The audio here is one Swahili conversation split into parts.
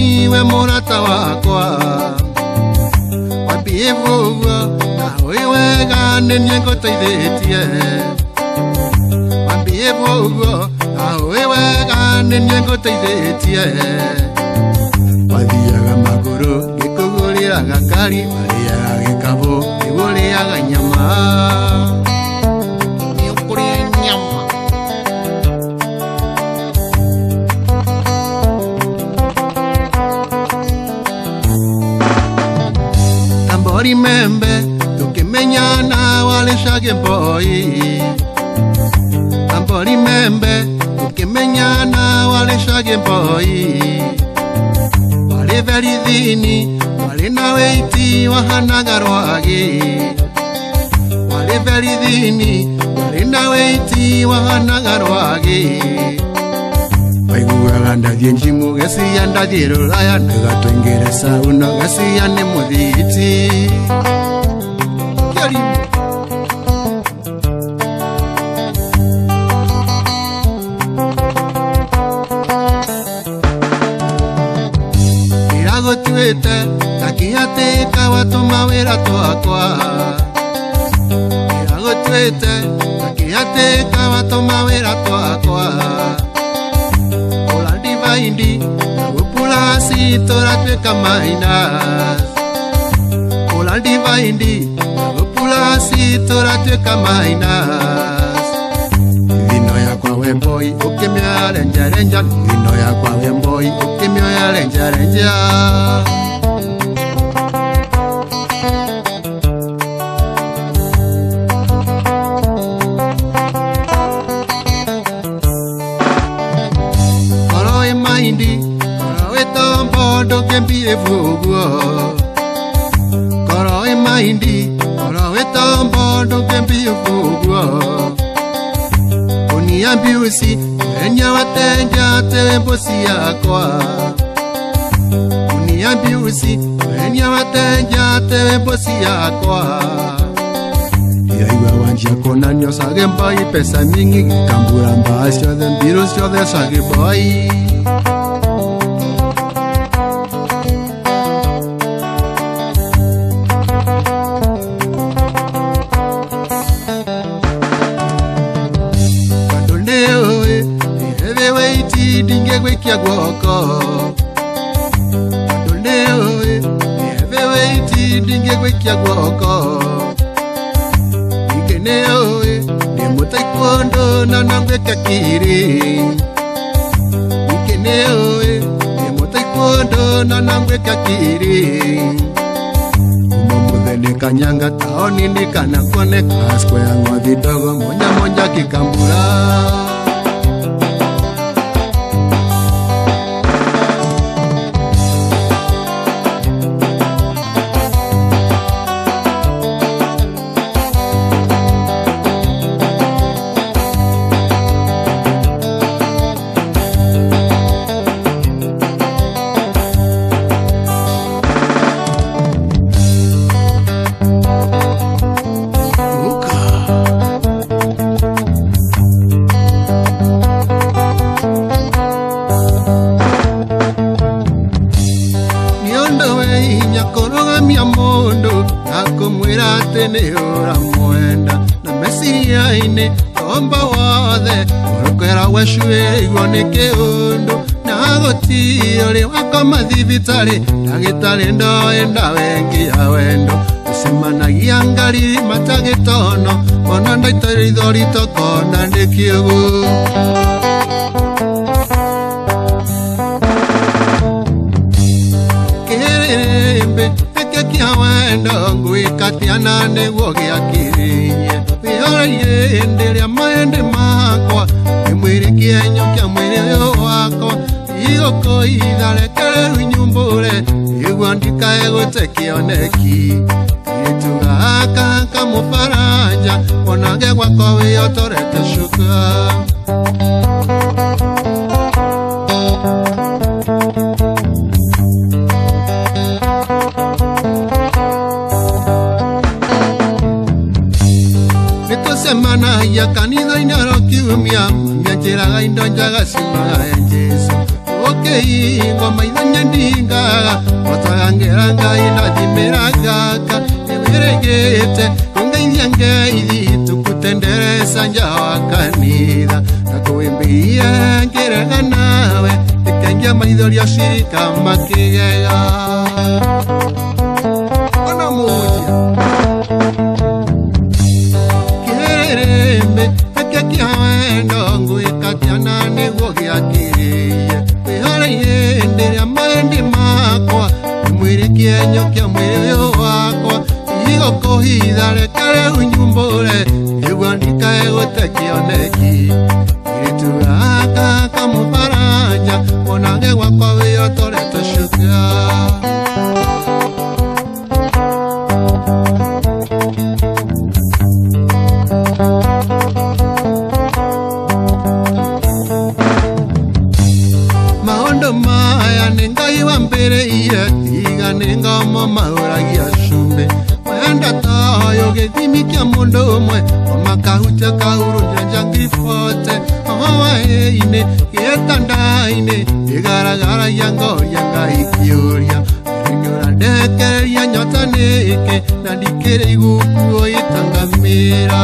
niwe murata wakwa wambie vuguo nawe wega nenie ngũteithĩtie wambie vuguo nawe wega nenie ngũteithĩtie wathiaga magũrũ ngĩkũgũrĩraga ngari warĩaga gĩkabũ ngĩgũrĩaga nyama Membe tukimenyana wale shage boy Ambori membe tukimenyana wale shage boy wale veridhini wale na weiti wahanaga rwagi wale veridhini wale na weiti wahanaga rwagi Waiguaga ndathie njimu gecia ndathie rũraya nĩgatũingĩre sauna gecia nĩ mũthiti Iragũtuĩte takiatĩka watũma wĩra twakwa Iragũtuĩte takiatĩka watũma wĩra twakwa Indi Upula si tora tueka mainas Ola diva indi Upula si tora tueka mainas Vino ya kwa wemboi ukimya renja renja Vino ya kwa wemboi ukimya renja renja Kembie vuguo Koro e maindi Koro e tombo kembie vuguo Uniambi usi Enya watenja tewe mbosi yakwa Uniambi usi Enya watenja tewe mbosi yakwa Iraiwa wanjia kona nyosage mbai pesa mingi Kambura mbasyo the mbiru syo the sage boy Kia guoko Adoneo Eve weiti dinge kia guoko Ikeneo Demo taekwondo na nangwe kakiri Ikeneo Demo taekwondo na nangwe kakiri Umamudhene kanyanga taoni nikana kone Kaskwe ya ngwadhi dogo moja moja kikambura Ora mwenda na mesiria ine omba wathe orokera weshwe igwoneke undu na goti ore wakoma thibitari ndagitari ndoenda wengi ya wendo usemanagia ngari matagitono ona ndaitari thori tokona ndikiugu kirembe kia wendo nguikatiana niguo giakirinye wiore nderia maende makwa imwirikie nyokia mwiri wakwa igoko itharekereru nyumbure igua ndikae gute kioneki itugaka kamufaranja onage gwakwa wiotorete shuka Semana ya kanitha inaro kiumia Mianjiraga indonjaga simaga ya Jesu Okay, ngoma inanyandinga Otagangeranga inadimeragaka Emeregete Kungainyange ili tukutendereza njawakanida Nakuimbia ngerega nawe Ikengia maidhori ya shirika makigega Ona moja Kirerembe Ekekia wendo Nguikatiana negogi akiriye Wihara yendere amaendi makwa Mwiri kienyo kia mwiri wakwa Igo kohida rekare unyumbore Igwandika egote kioneki Irituaka kamufaranja Monage wakwa vio tore toshuka Maondo maya nenga iwa mbere iya Iga nenga mama uragia shumbe Mayanda tayo gedimi kia mondo mwe Makahucha kahuru janjangi fote Awa eine kietanda ine Igara gara yango yanga ikiuria Nyura deke ya nyota neke Nadikere igukuo itangamira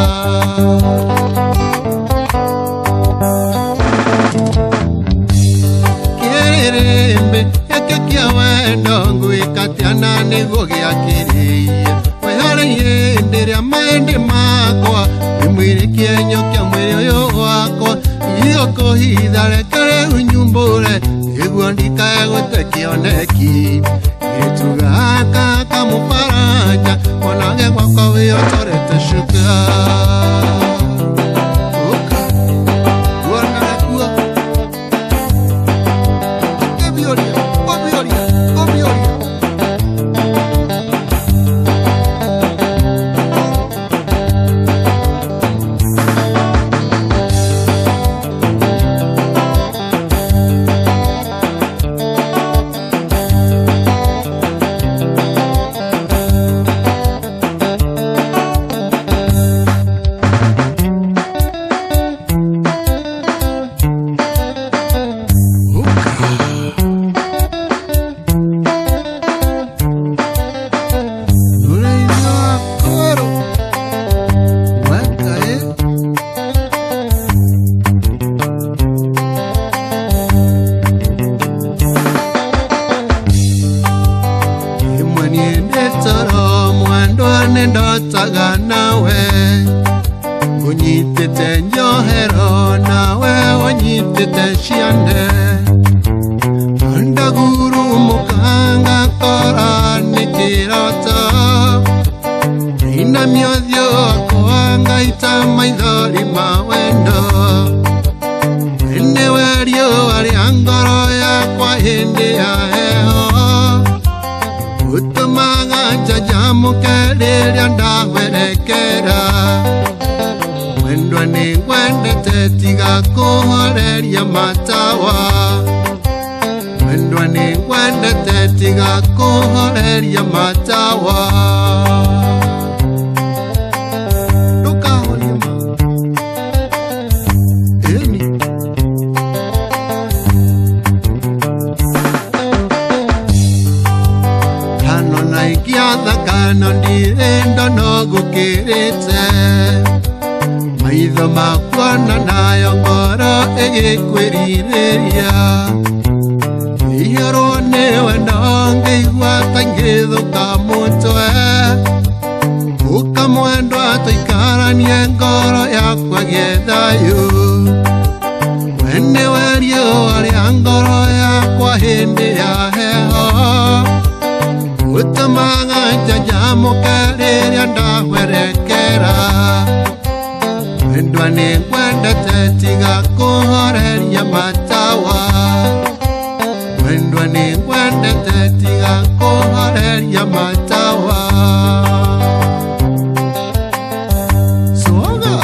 Kirerembe Ekekia wendo Nguikatiana negogi akiriye Wehare yendere amaendi makwa Mwiri kienyo kia mwiri yo wakwa Iyo kohida rekare unyumbure Igwandika egote kioneki Itugaka kamufaranja Monage wakwa vio tore toshuka Ndotaga nawe Unyitete nyohero nawe Unyitete shiande Andaguru mukanga kora nikirota Ina miodio akuanga itamaidhori mawendo Ene werio wali angoro ya kwa hindi ya heho Utumaga jajamu kelele ndawerekera Wendwa ni wende tetiga kuhoreria matawa Wendwa ni wende tetiga kuhoreria matawa Luka holima Eni Hano naikia thakano ndirendo no gukirite Maitho makwana nayo ngoro igikwiriria Ihoro niwe ndongeigua tangithuka mutwe Ukamwendwa tuikaranie ngoro yakwa giethayo Wene werio aria ngoro yakwa hindi ya heho Utumaga jajamuka riria ndawerekera Wendwa ni wendete tiga kuhoreria matawa Wendwa ni wendete tiga kuhoreria matawa Soga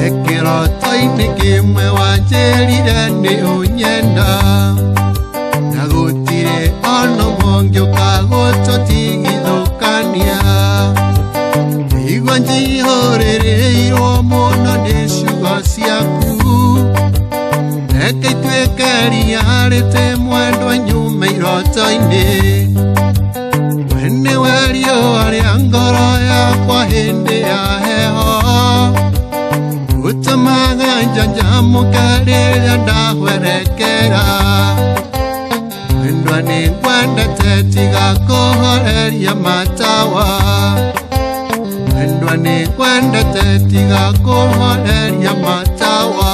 Ekiro toini kimwe wanjerire ni unyenda Nagutire ono mongyo kagoto tigithukania Mwendwa njihorereirwo muno nĩ ciugo ciaku, reke ituĩke ria rĩte mwendwa nyume iroto-inĩ. We nĩwe riũa rĩa ngoro yakwa hĩndĩ ya heho, ũtũmaga njanjamũke rĩrĩa ndahwerekera. Mwendwa nĩngwendete tiga kũhoreria matawa, mwendwa nĩngwendete tiga kũhoreria matawa.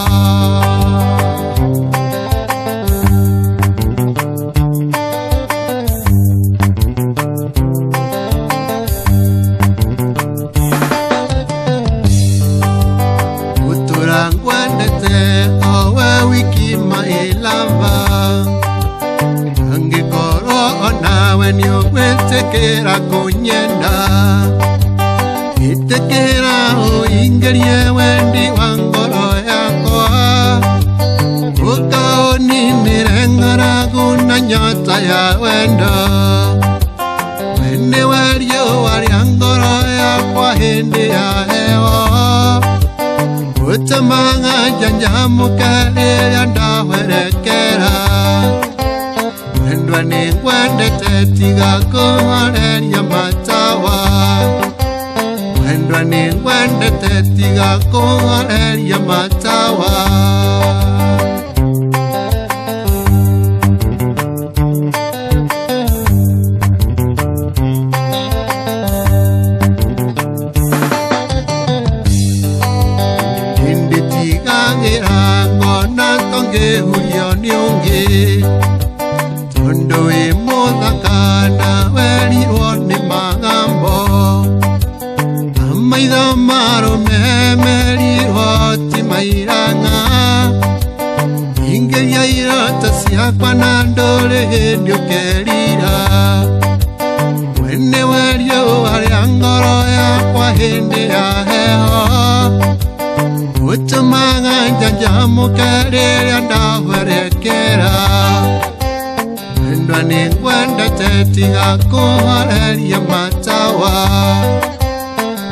Gũtũra ngwendete o we wiki maĩlava, angĩkorwo onawe nĩũgwĩtĩkĩra kũnyenda, ĩtĩkĩra ũingĩrie wendi wa ngoro yakwa, ũkaũninĩre ng'aragu na nyota ya wendo. We nĩwe riũa rĩa ngoro yakwa hĩndĩ ya heho, ũtũmaga njanjamũke rĩrĩa ndahwerekera. Mwendwa nĩngwendete tiga kũhoreria matawa, mwendwa nĩngwendete tiga kũhoreria matawa. Ndĩtigagĩra ngona tongĩhurio nĩ ũngĩ, tondũ wĩ mũthaka na werirwo nĩ magambo. Maitho marũme merirwo ti mairang'a, ingĩria iroto ciakwa na ndũrĩ hĩndĩ ũkerira. We nĩwe riũa rĩa ngoro yakwa hĩndĩ ya heho, ũtũmaga njanjamũke rĩrĩa ndahwerekera. Mwendwa nĩngwendete tiga kũhoreria matawa,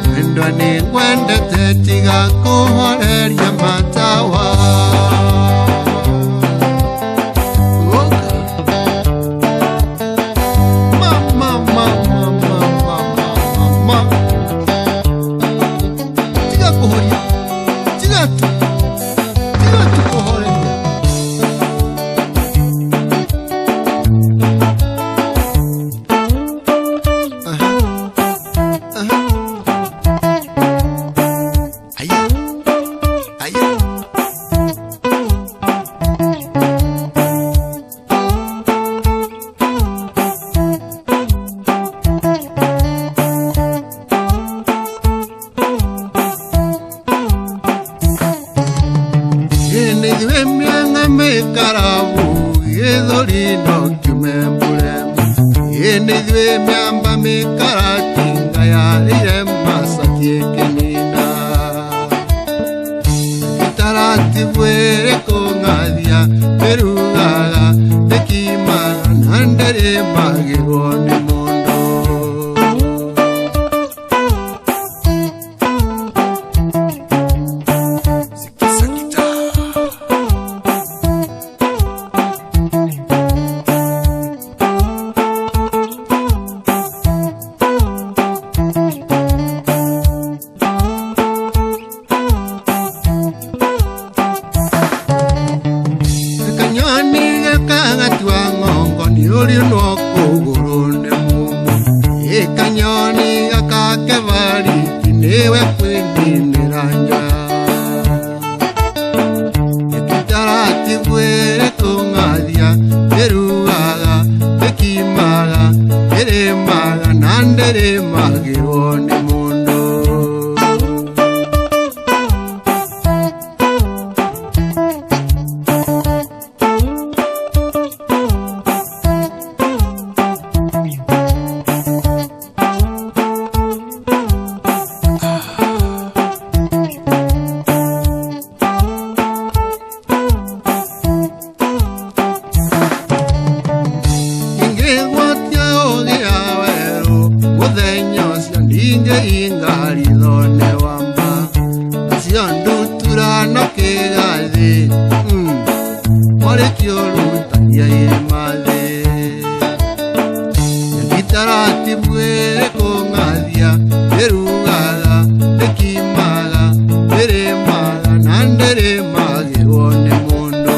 mwendwa nĩngwendete tiga kũhoreria matawa. Tiga kũhoria, tiga tu kũhoreria. Nĩithuĩ mĩanga mĩkarabu gĩthũri no kiume mbũremu, nĩithuĩ mĩamba mĩkaratinga yarĩire macakie kĩnina. Taratibu ĩrĩkũng'athia mĩrugaga ndĩkimaga na ndĩrĩ magĩrwo nĩ mũndũ. gĩthurano kĩgathĩ mwarĩkio rutania irĩma thĩ Taratibu ĩrĩ kũng'athia ĩrugaga ĩkimaga ĩrĩmaga na ndĩrĩmagĩrwo nĩ mũndũ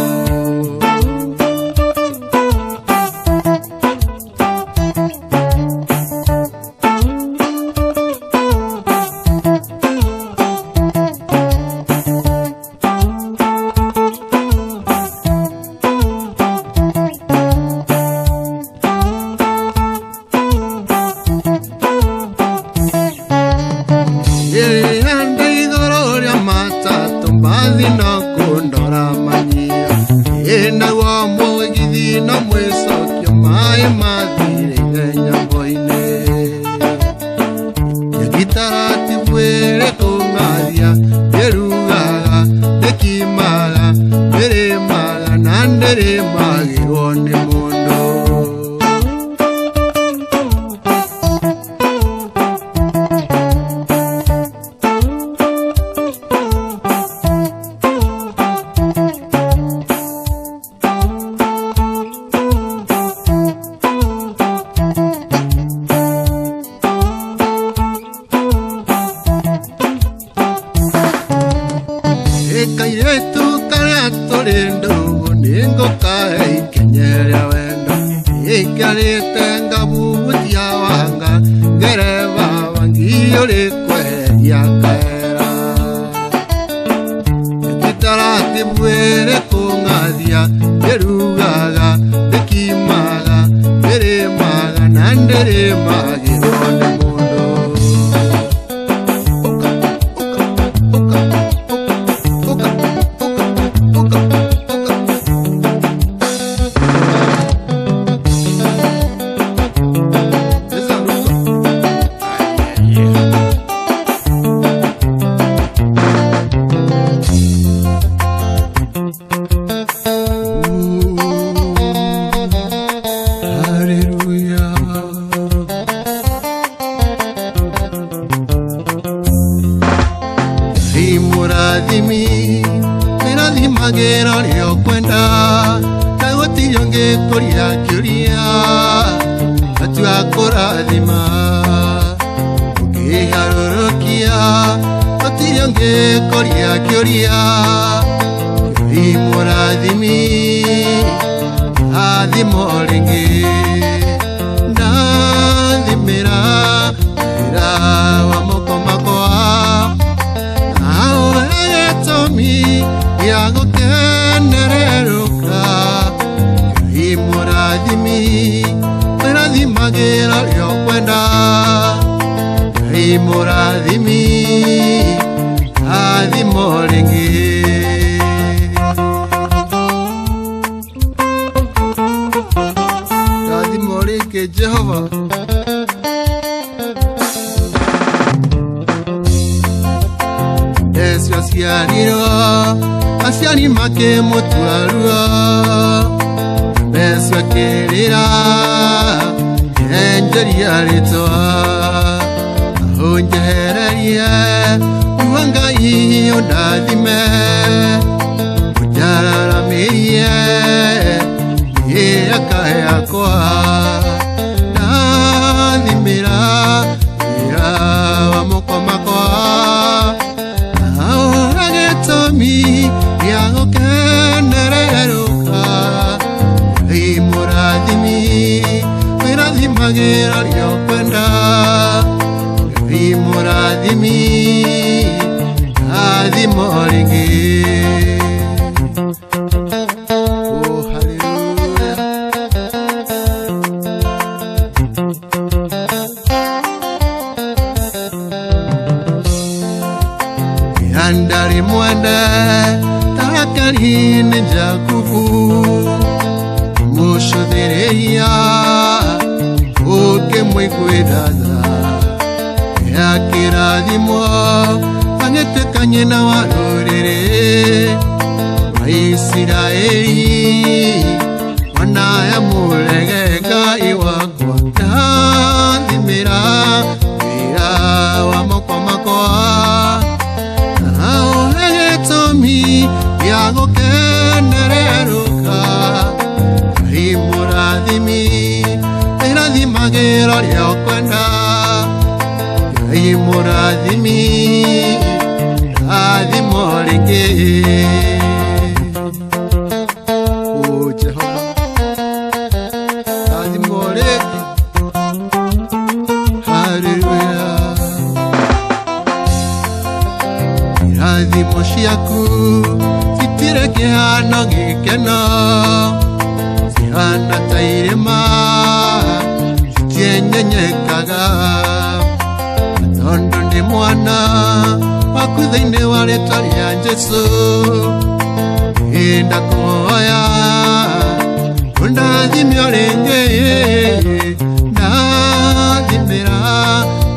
Taratibu ĩrĩ kũng'athia ĩrugaga ĩkimaga ĩrĩmaga na ndĩrĩmagĩrwo nĩ mũndũ Magera leo kwenda Tagoti yonge koria kyoria Atu akorathima Ukiharorokia Oti yonge koria kyoria Kyori morathimi Athimo ringi Nathimira Mira wa moko makoa Aoegetomi Yago kenereruka Kyori morathimi Merathimagĩra rĩo kwenda Kyori morathimi Athimo ringi Athimo ringi Jehova Esio aciarirwo Aciari makĩmũtwarwo Esio akĩrĩra Enjeria rĩtwa Ahũnjehererie Uwa Ngai ũndathime Ũnjararamĩrie Mĩaka yakwa Ndathimĩra wĩra wa moko makwa Ahũragĩtũmi Yago kenereruka Kyori morathimi Merathimagĩra rĩo kwenda Kyori morathimi Athimo ringi Oh hallelujah Yandari mwende Takari ni Jakubu Mushuthereia Uke mwikuidaza Ya kirathimo Agĩtuĩkanie na wa rũrĩrĩ wa Isiraeli Wanaya mũrege Ngai wakwa Ndathimĩra wĩra wa moko makwa Ahũragĩtũmi gukenereruka Ngai murathimi irathimagĩra rĩa kwenda Ngai murathimi rathimo rĩngĩ O Jehova rathimo rĩngĩ Hallelujah Irathimo ciaku citirĩ kĩhano gĩkeno Zihana ta irĩma citienyenyekaga Tondũ ndĩ mwana waku thĩinĩ wa rĩĩtwa rĩa Jesũ Ndakuhoya ũndathime o rĩngĩ ndathimĩra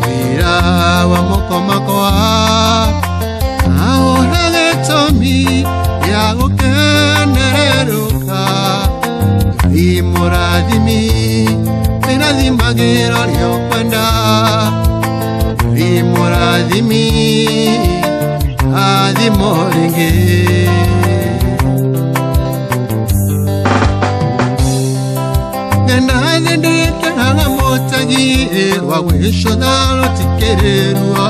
wĩra wa moko makwa Ahũra gĩtũmi gĩa gũkenererũka Ngai mũrathimi ĩrathimagĩra rĩa kwenda Ngai mũrathimi rathimo rĩngĩ Ngenda thĩ ndĩkĩraga mũtegi wa gwĩcũtha rũtikĩrĩrwo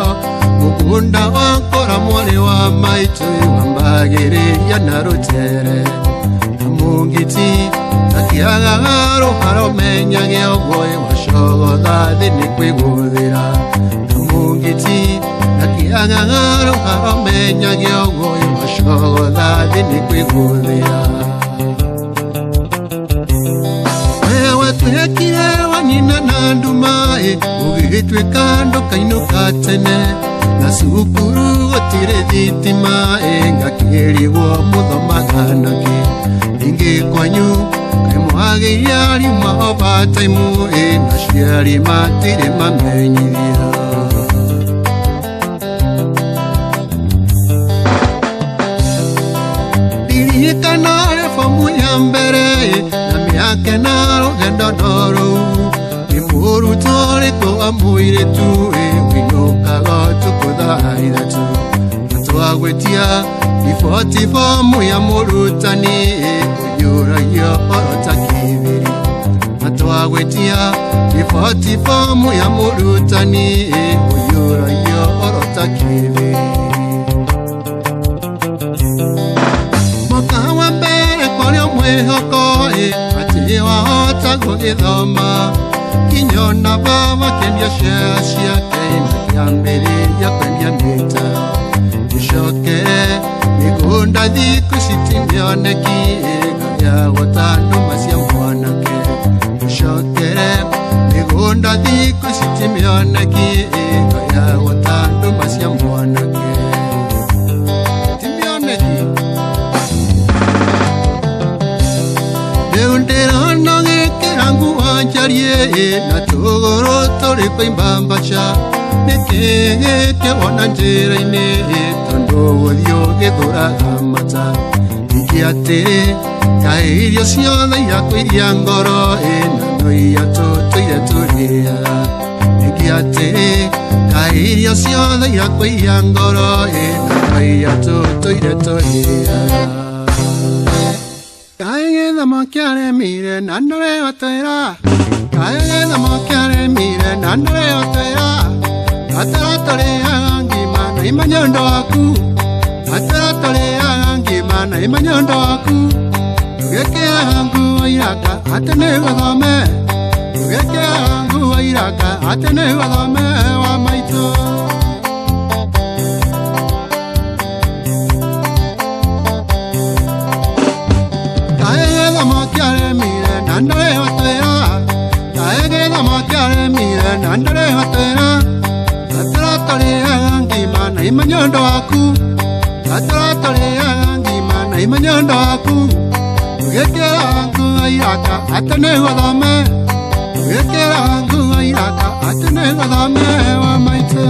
Mũgũnda wakora mwarĩ wa maitũ wambagĩrĩria na rũtere Na mũngĩti akĩagaga rũharo menyage ũguoĩ wacogotha thĩ nĩ kwĩgũthĩra Na mũngĩti akĩagaga rũharo menyage ũguoĩ wacogotha thĩ nĩ kwĩgũthĩra Wewe twekire wanina na ndumaĩ ũgĩgĩtuĩka ndũkainũka tene Na cukuru gũtirĩ thitima ngakĩrĩgwo mũthomaga nakĩ Ningĩ kwanyu kaĩ mwagĩire arimũ a overtime na aciari matirĩ mamenyithia Ndirikana reformu ya mbere na mĩaka na rũgendo rũu Mũrutwo ũrĩkũ wa mũirĩtu wĩinũkaga ũtukũ thaa ithatũ Na twagwĩtia riboti bomu ya mũrutani kũiyũragio oro ta kĩbĩri Na twagwĩtia riboti bomu ya mũrutani kũiyũragio oro ta kĩbĩri Mwaka wa mbere kwarĩ o mwĩhoko atĩ wahota gũgĩthoma Kinyona baba kendia share ciake Makĩambĩrĩria kwendia mĩtaro Gĩcokere mĩgũnda thikũ citimĩoneki Ngayagwo ta ndũma cia mwanake Gĩcokere mĩgũnda thikũ citimĩoneki Ngayagwo ta ndũma cia mwanake Citimĩoneki Rĩu ndĩrona gĩkĩra nguo njarie Na tũgũrũ tũrĩ kũimba mbaca Nĩkĩ gĩkĩwona njĩra-inĩ Tondũ gũthiĩ ũgĩthũraga mata Ningĩ atĩrĩ kaĩ irio ciothe irakũiria ngoro Na no iria tũtũire tũrĩaga Ningĩ atĩrĩ kaĩ irio ciothe irakũiria ngoro Na no iria tũtũire tũrĩaga Kaĩ gĩthomo kĩaremire na ndũrehotera Kaĩ gĩthomo kĩaremire na ndũrehotera Atara tũrĩaga ngima na imanyondo waku Atara tũrĩaga ngima na imanyondo waku Tũgĩkĩaga nguo iraka atĩ nĩ gũthome Tũgĩkĩaga nguo iraka atĩ nĩ gũthome wa maitũ Kaĩ gĩthomo kĩaremire na ndũrehotera Kaĩ gĩthomo kĩaremire na ndũrehotera Atara tũrĩaga ngima na imanyondo waku Atara tũrĩaga ngima na imanyondo waku Tũgĩkĩaga nguo iraka atĩ nĩ gũthome Tũgĩkĩaga nguo iraka atĩ nĩ gũthome wa maitũ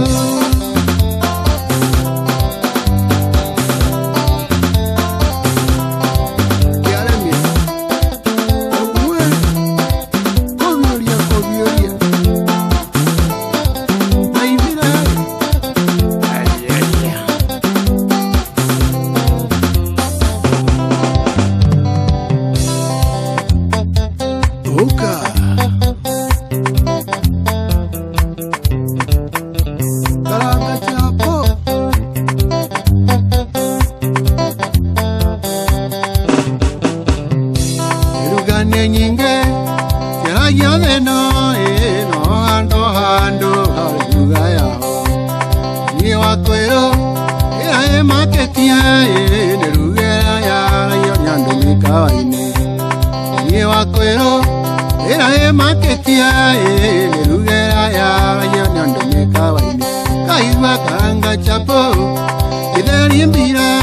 nyinge Kera yode no hando haluga yao Ni wakwero Ea maketia nerugera ya nyando mikawaine Ni wakwero Ea maketia nerugera ya nyando mikawaine Kaiwa karanga chapo Idari mbira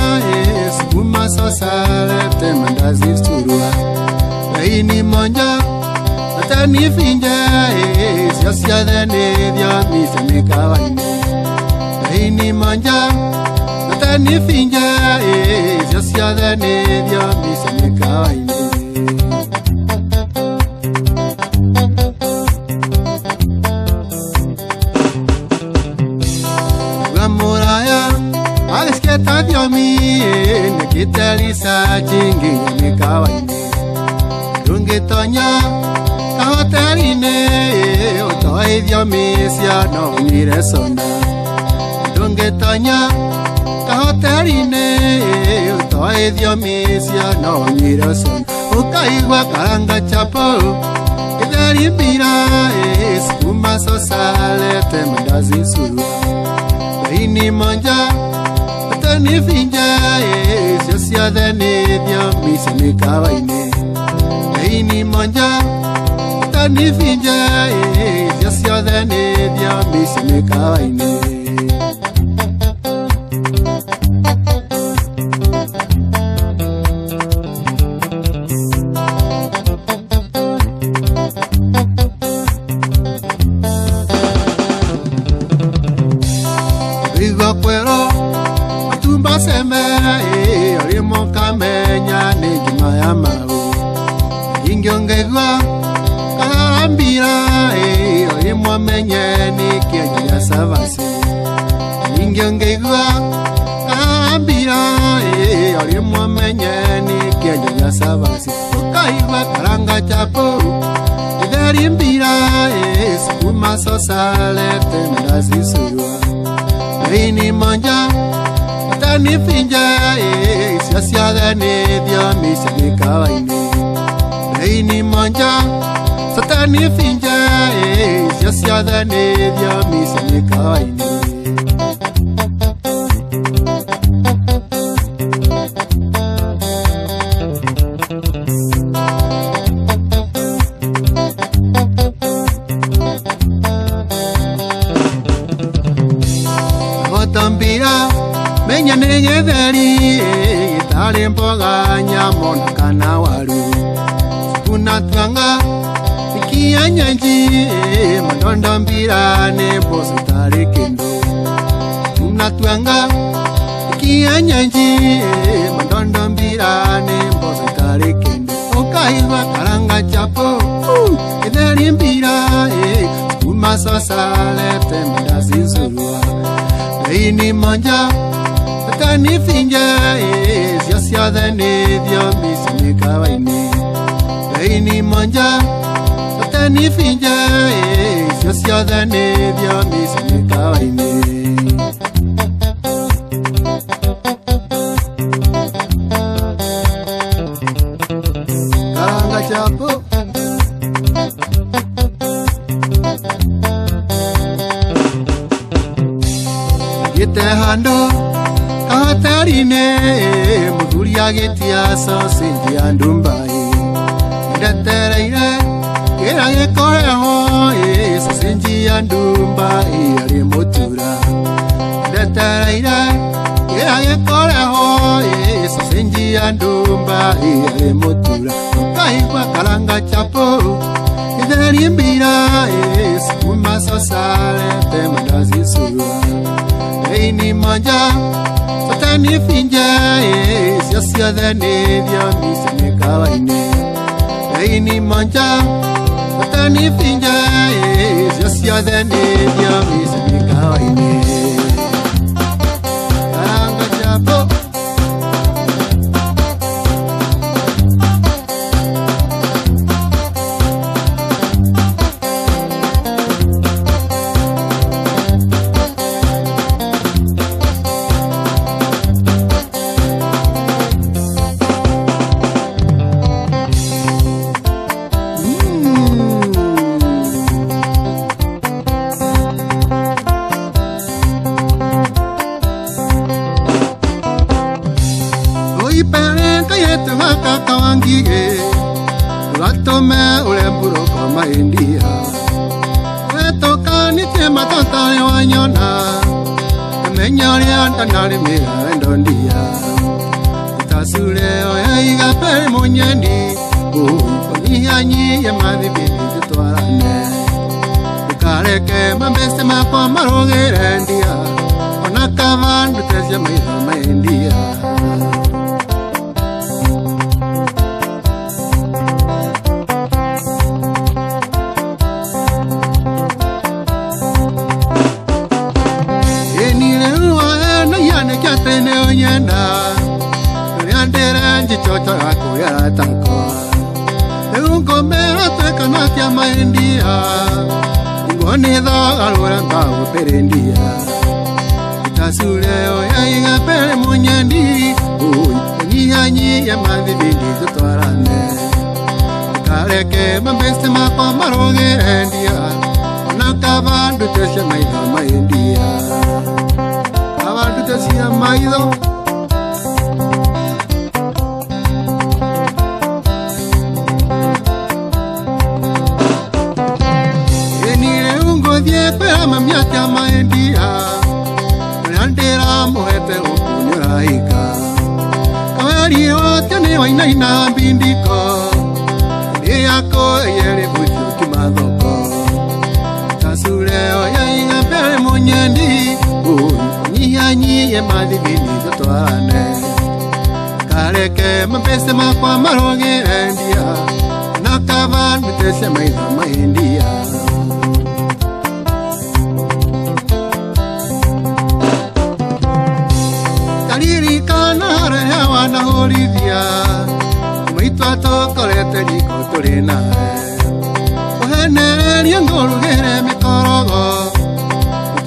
Sukuma sosale Temandazi surua Reini monja Atani finja Siasia dene Dia misa mikawaine Reini monja Atani finja Siasia dene Dia misa mikawaine Tadiomi Nekitelisa Jingi Mikawaine Dungi Tonya Kawaterine Otoi Diomi Siano Niresona Dungi Tonya Kawaterine Otoi Diomi Siano Niresona Ukaiwa Karanga Chapo Idari Mbira Sukuma Sosale Temandazi surua Reini monja Atani finja Siasia dene Dia misa mikawaine Reini monja Atani finja Siasia dene Dia misa mikawaine Viva Cuero Tumba seme Orimo kamenya Negima ya mau Ingyongegwa Kalambira Orimo menye Nikia ya savasi Ingyongegwa Kalambira Orimo menye Nikia ya savasi Ukaiwa karanga chapo Idari mbira Sukuma sosale Temandazi surua Reini monja Atani finja Siasia dene Dia misa mikawaine Reini monja Satani finja Siasia dene Dia misa mikawaine Tambira Menya nege dheri Itali mpoga Nyamona kana waru Sikuna tuanga Ikia nyanji Mandonda mbira Nebo sutari kendo Sikuna tuanga Ikia nyanji Mandonda mbira Nebo sutari kendo Okaiwa karanga chapo Idari mbira Sikuma sosale Temandazi surua Reini monja Atani finja Siasia dene Dia misa mikawaine Reini monja Atani finja Siasia dene Dia misa mikawaine Karanga chapo Gitehando Katarine Muduria getia Sosinti andumbai Datereire Kera yekore ho Sosinti andumbai Ali motura Datereire Kera yekore ho Sosinti andumbai Ali motura Ukaiwa karanga chapo Idari mbira Sukuma sosale Temandazi surua Reini monja Satani finja Siasia dene Dia misa mikawaine Reini monja Satani finja Siasia dene Dia misa mikawaine Karanga chapo Iperenka yetu haka kawangige Latome ulemburo koma India Wetoka nite matata wanyona Menyori antanari mira endondia Itasule oya igapere munyeni Onihanyi ya madhibini tutwarane Ukareke mambeste makwa marogere ndia Onakavandu tesya maitha maindia Chocho yako ya tanko Eungo mea teka natia maindia Ingoni dha alura mbao perendia Itasuleo ya inga pere munyandi Onyihanyi ya madhibindi tutwarane Kareke mambeste makwa maroge endia Onakavandu tesya maitha maindia Kavandu tesya maitha Mamiatia maindia Nandera mohete ukuniraika Kawari otene wainaina bindiko Niyako yere bujo kimadoko Tasureo ya inga pere munyendi Onyihanyi ye madhibini tutwarane Kareke mambeste makwa maroge endia Nakavan mitesya maitha maindia na holithia Umeitwa tokorete niko tuli nae Uhenereria ngorugere mikorogo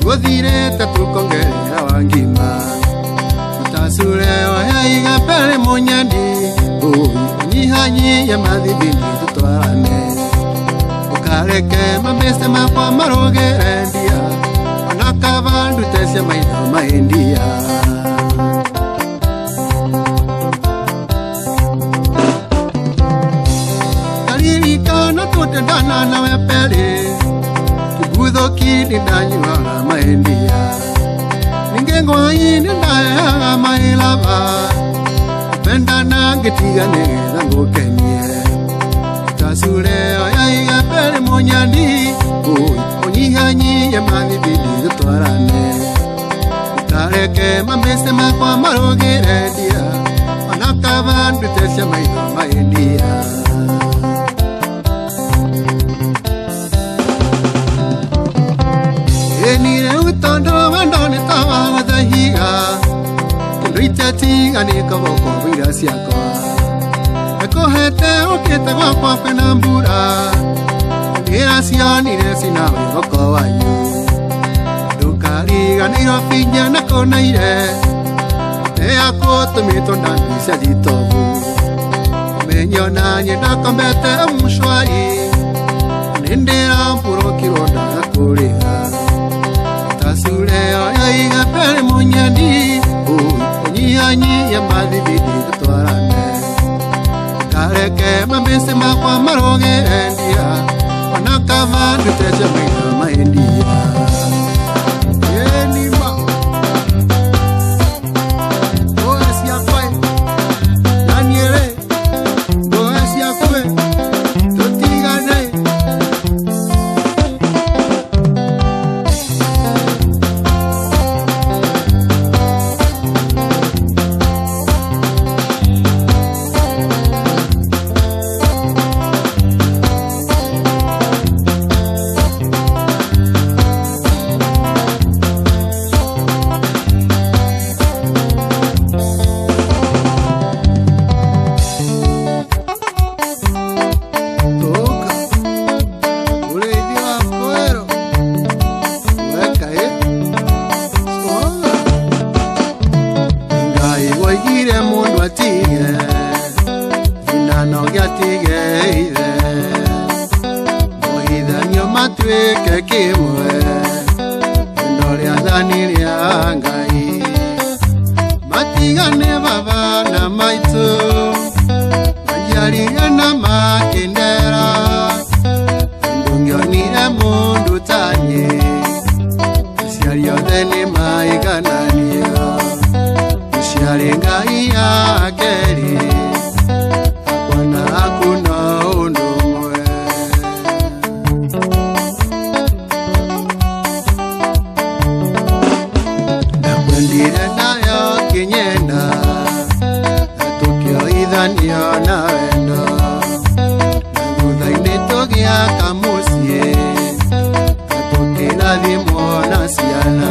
Tuothirete tukongerera wangima Utasureo ya igapere munyandi Onyihanyi ya madhibindi tutwarane Ukareke mambeste makwa marogere ndia Onakavandu tesya maitha maindia Dana na wepele Kibudho kini danyi wala maindia Ningengo ini ndaya mailava Penda na getiga nega ngo kenye Tasuleo ya iga pele monyandi Onyihanyi ya madhibindi tutwarane Ukareke mambeste makwa marogere ndia Onakavandu tesya maitha maindia Nire utondo wandone tawa wadahiga Nduitetiga niko woko wira siako Eko hete okete wakwa kwena mbura Nira nire sinawe woko wanyu Dukariga niro finya nako naire Te ako tumito nandisya jitovu Menyona nyenda kombete mshwari Nindera mpuro kironda kuriha Tasuleo ya iga pere munyandi Onyihanyi ya madhibindi tutwarane Kareke mambeste makwa maroge endia Onakavandu tesya maitha maindia Yenima Goesi ya kwe Daniele Goesi ya kwe Totigane matwike kimwe ndoria dhani ria ngai matigane baba na maitu Tukanio na wendo Naguthaini tugia kamusie Katukira thimo na ciana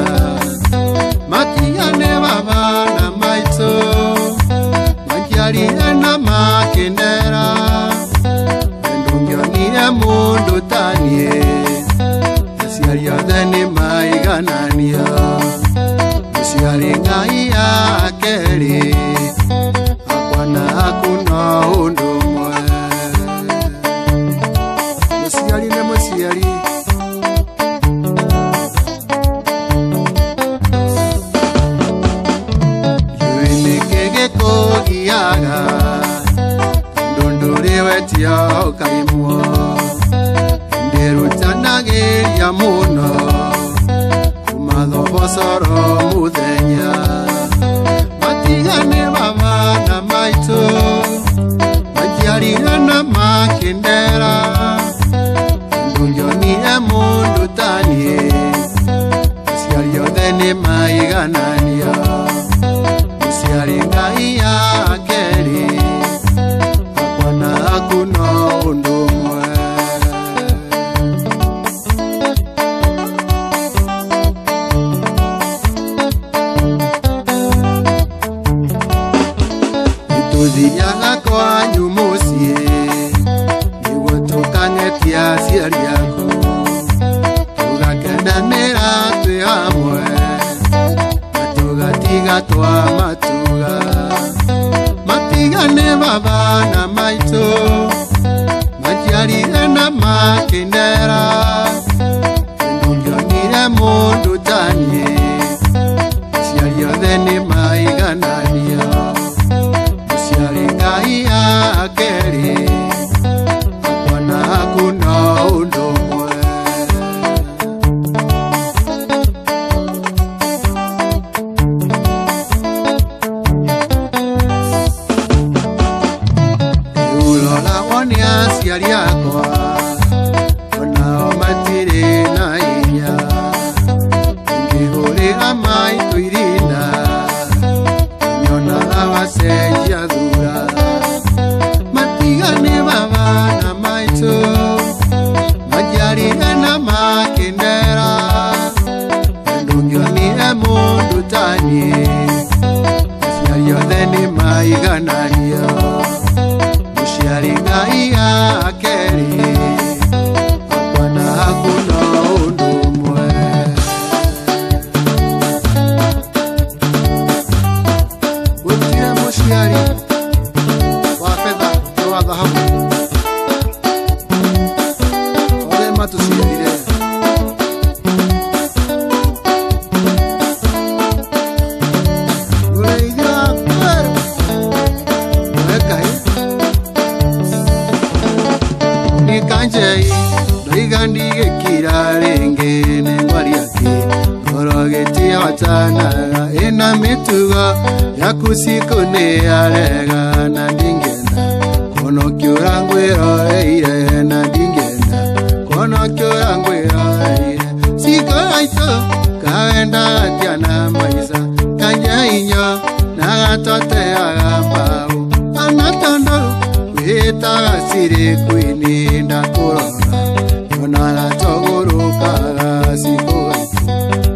Matigane baba na maito Makiarire na makindera Ndungionire mundu tanie Aciari othe ni maiganania Aciari Ngai akeri Akwana hakuna undu mwe Muciari ni muciari Yuini kegeko giaga Ndunduri wetia ukaimwo Ndirutanagiria muno Kumathobocoro muthenya Matigane baba na maito Majiarire na makindera Ndungionire mundu tanie Aciari othe ni maiganania Muciari Ngai akeri Akwana hakuna undu mwe Tuthiaga kwanyu mucie Niguo tukangetia aciari aku Tugakenanĩra twĩ hamwe Na tugatiga twa matuga Matigane baba na maitũ Majiarire na makindera Ndungionire mundu tanie Aciari othe ni maiganania Muciari Ngai akeri Akwana hakuna undu mwe Ulora woni aciari akwa Onao matire na inya Ngihũrĩra maitũ irinda Nyonaga wacenjia thura Matigane baba na maitũ Majiarire na makindera Ndungionire mundu tanie Aciari othe ni maiganania Muciari Ngai akeri Akwana hakuna undu mwe Gutire muciari wa fedha na wa dhahabu Ole matuciarire Ureithia kweru Wekai Nikanjei Ndoigandigĩkira rĩngĩ nĩ ngwari ake Ngoro gĩtiotanaga ĩna mĩtugo yaku cikũ nĩ arega na ndingĩenda Kuonokĩũra ngwĩroreire na ndingĩenda Kuonokĩũra ngwĩroreire Cikũ gaitũ kawenda gatiana maica Kanjeinyo na gatoteaga mbaũ Ona tondo wĩtaga cirĩ kwĩni ndakũrora Nyonaga togũrũkaga cikũ gaitũ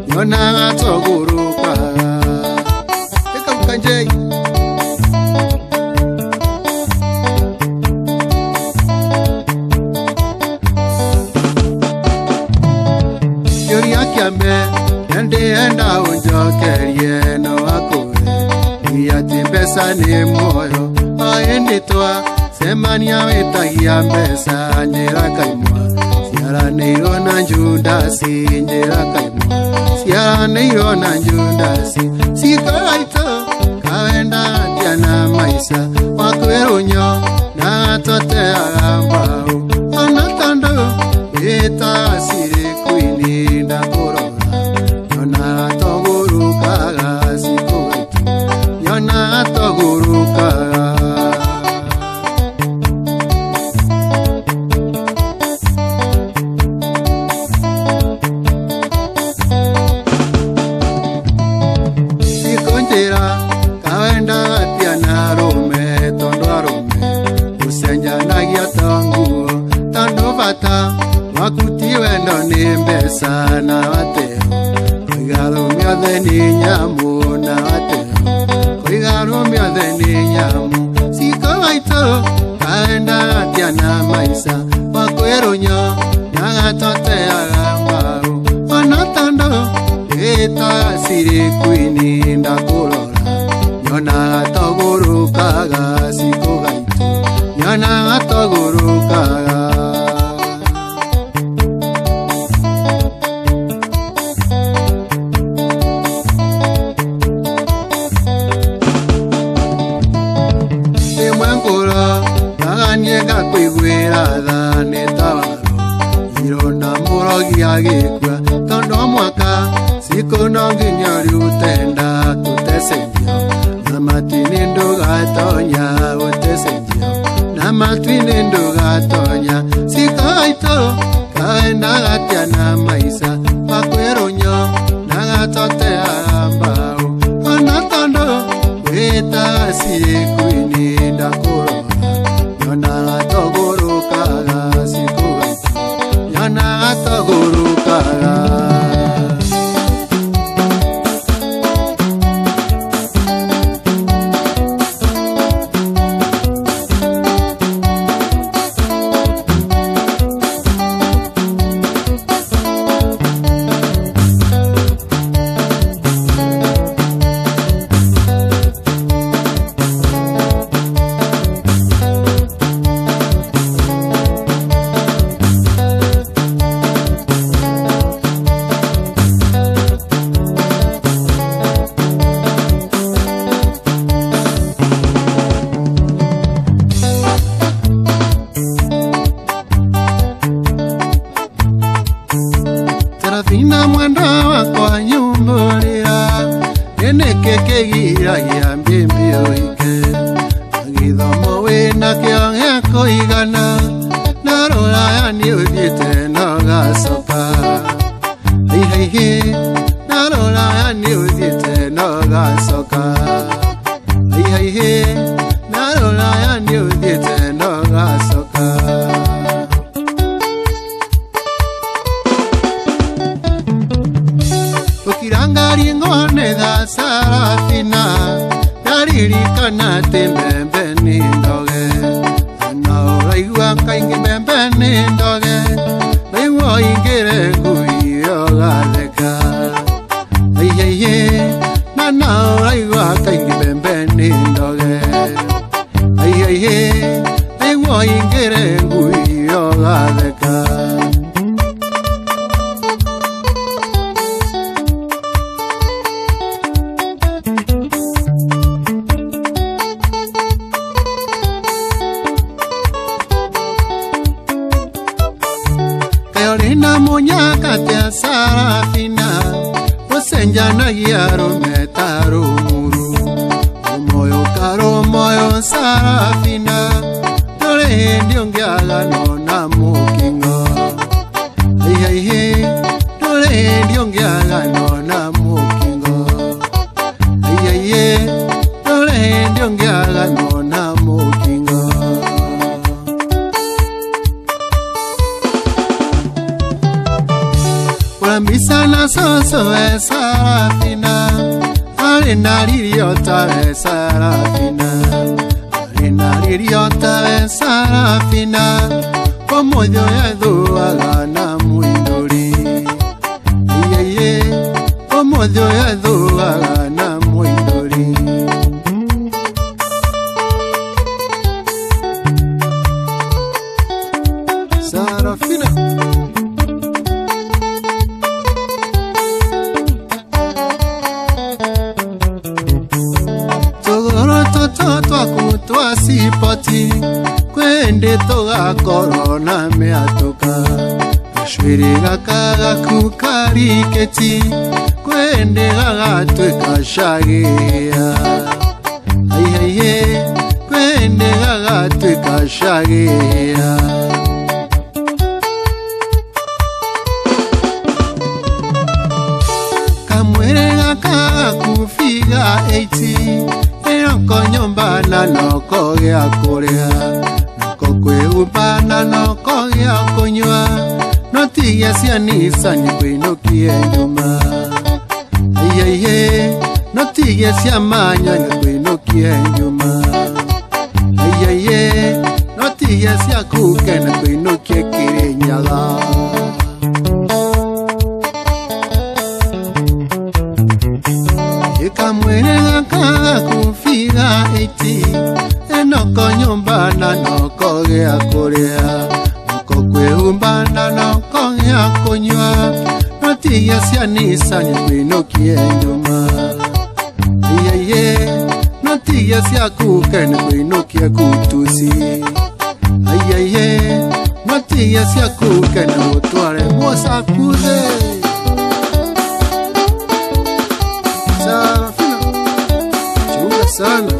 Nyonaga togũrũkaga Ĩka Kanjei Kĩũria kĩa mbere ndĩenda ũnjokerie no wakũre Ati mbeca nĩ muoyo O ĩndĩ twacemania wĩtagia mbeca njĩra kaimwa Ciaranĩirwo na Judasi njĩra kaimwa Ciaranĩirwo na Judasi Cikũ gaitũ kawenda gatiana maica Wakwĩrũnyo na gatoteaga mbaũ Ona tondo wĩtaga cirĩ kwĩni ndakũrora Nyonaga togũrũkaga cikũ gaitũ Nyonaga togũrũkaga Cikũ njĩra kawenda gatiana rũme maisa na wateo koigaro miothe ni nyamu na wateo koigaro miothe ni nyamu siko waito kaenda atia na maisa wakweronyo nagatoteaga mbao onatondo eta siri kwini ndakurora nyona togurukaga siko gaito nyona togurukaga niega kwigwira thane tawaro ironda murogia gikwa tondo mwaka siku no nginya riutenda tutesendio na matini ndugatonya utesendio na matini ndugatonya sikaito kaenda gatia na maisa makweronyo na gatote ambao onatondo weta siku ini ndakuro Yana togurukaga sikuga Yana togurukaga Serafina mwanda wakwa nyumburira Eneke kegira giambio ike Agithomo wina kionge koigana Narora yani udite no gasoka Hei hei Narora yani udite no gasoka Hei hei Narora yani udite no gasoka Ukirangari ngone da Serafina Naririkana tembe ni ndoge Anaora igua kaingi bembe ni ndoge Naiwa ingere ngui ogadeka Ayeye Nanaora igua kaingi bembe ni ndoge Ayeye Naiwa ingere ngui ogadeka Kayorina munyaka tia Serafina Osenjana giaro metaru muru Omoyo karo moyo Serafina Dore ndiongiaga nona mukingo Hei hei Dore ndiongiaga nona mukingo Hei hei Dore ndiongiaga nona mukingo Misa na soso Serafina Arena liriota Serafina Arena liriota Serafina Omoyo yadhuaga na muinduri Yeye Omoyo yadhuaga na muinduri Serafina Twa sipoti kwende toga korona meatoka Shwiri gakaga kukariketi kwende gaga tweka shagia Ayeye kwende gaga tweka shagia Kamwere gakaga kufiga 80 Konyomba na noko gya kuria Noko kwe upana noko gya kunywa No notigia cianisa nyikwinukie nyuma aiye notigia ciamanya nyikwinukie nyuma aiye notigia ciakuke nyikwinukie Kirinyaga ikamwirega kagakufira 80 enoko nyumba na noko gĩa kũrĩa noko kwĩhumba na noko gĩa kũnyua notigia cianisa nyikwinukie nyuma aiye notigia ciakuke nyikwinukie kutusi aiye notigia ciakuke na gũtware mũcakuthe Sarafina chunga sana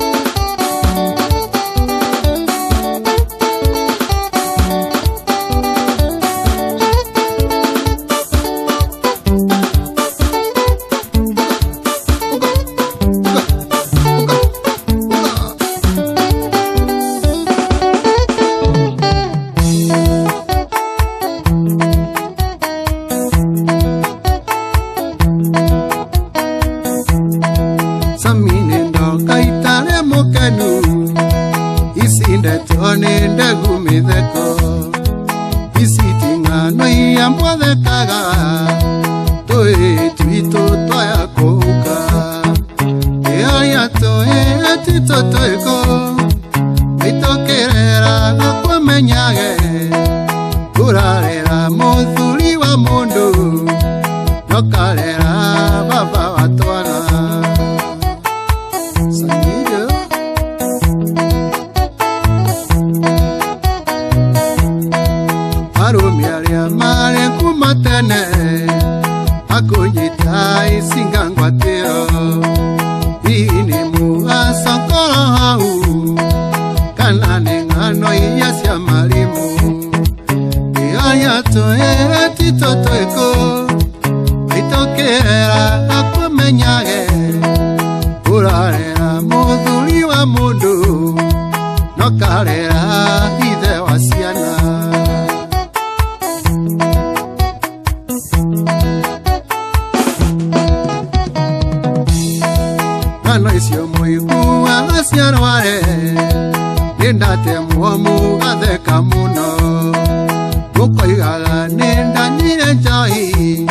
Samine ndoka itale mokenu isinde tone ndegu mitheko isitinga no iambothe kaga toe twito toya kuka ya toe tito toiko itokerera nakwamenyage kurarera muthuri wa mundu nokarera baba watwana Arumiaria mare kumatene akunyita isingangwateo ini muasa korahau kanane ngano iya cia marimu iya toe titotoeko itokera akumenyage kurarera muthuri wa mundu nokarera ithe wa ciana Noisio muigua aciarware nindate muomu gatheka muno gukoigaga nindanyire njohi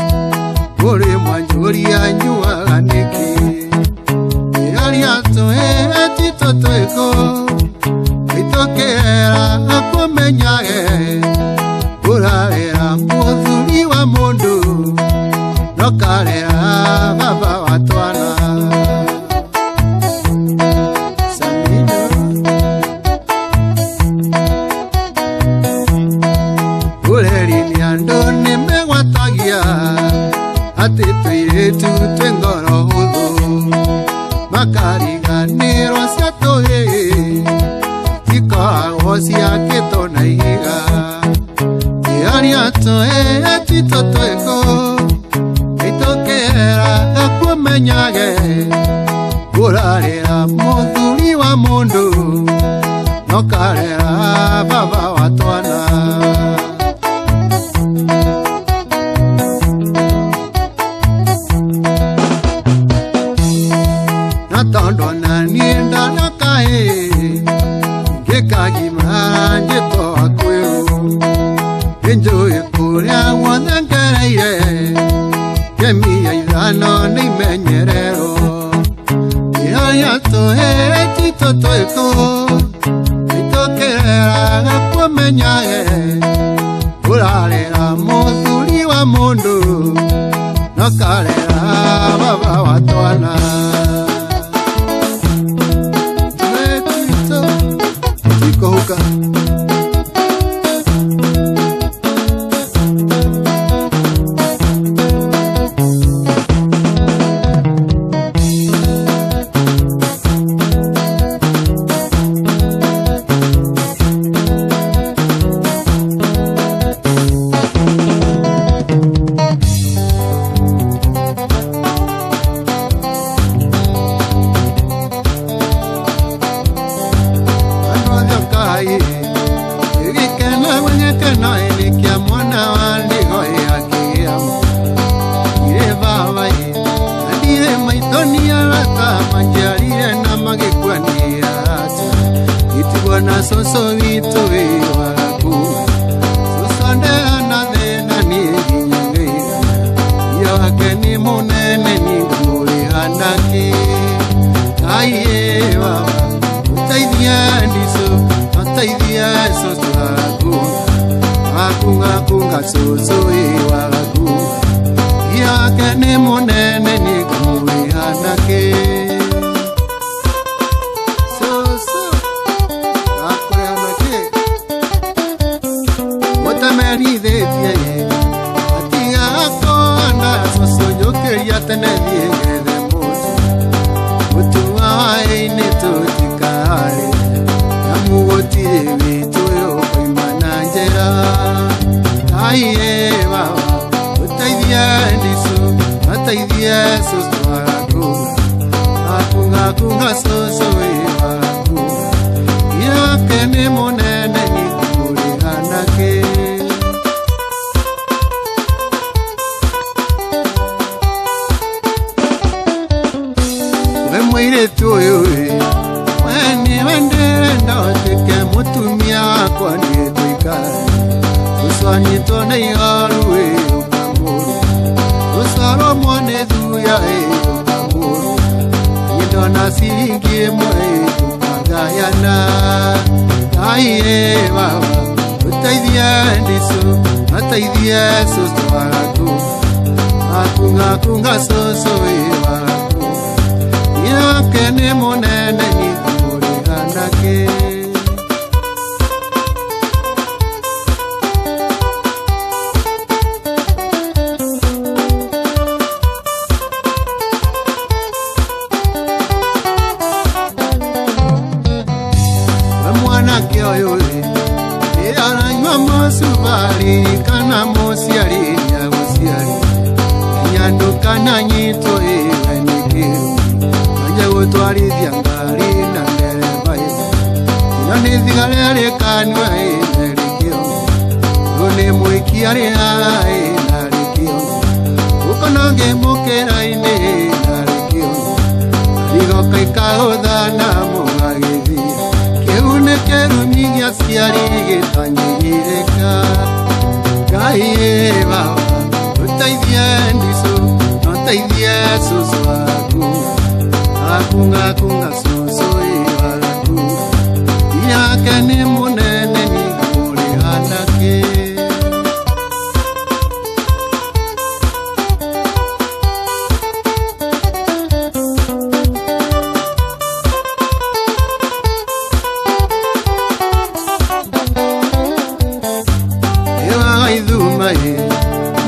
uri mwanjuria nyuaga niki aria toe titotoiko itokera akumenyage urarera muthuri wa mundu nokarera baba watwana ati tuiretu twengoro huthu makariganirwo cia tũhĩ ikoragwo ciakĩtwo na ihiga iria tũhĩ tito twĩkũ itũkĩra akumenyage kũrarĩra mũthuri wa mũndũ nokarera baba wa twana Tondo na nienda na kae Kekagi manje to akweo Enjoy kuria wanangaire Kemi ya idano ni menyerero Iaya tohe tito toeko Itokera akumenyae Urarera muthuri wa mundu Nokarera baba wa twana Kohuka Ikena wanyekena ilikia mwana wa ndigo Ndona soso witu wagakua Susondeana thena niginyangeira Yake ni munene ningumuri hanaki Aiye baba Utaithia ndiso Utaithia soso wagakua Kunga soso wagakua Yake ni munene ningumuri hanaki Kunga soso wagakua Yake ni munene ningumuri hanaki Mwire tuyo Weni wendere ndawatike mutumia kwa nietuika Uswani tone yaruwe ukamuru Uswaro mwone duya ukamuru Yidona singi mwe ukagayana Aiye baba Utaithia ndiso Utaithia soso wagakua Kunga soso wagakua Yake ni munene ningumuri hanaki Mwanake oyole Aranywa mosubari Kana mosiari Nyagusiari Nyanduka na nyito iwe nikiru Utwarithia ngari na ndereba ino ni thigara rikanywa ina rikio Rune muikia ria ina rikio Ukononge mukera-ini ina rikio Rigoka ikahutha na mugagithia Kiu ni kirumithia ciari gitanyirika Ngai baba Utaithia ndiso Utaithia soso wagakua Kunga soso wagakua Yake ni munene ningumuri hanaki Ewa idhuma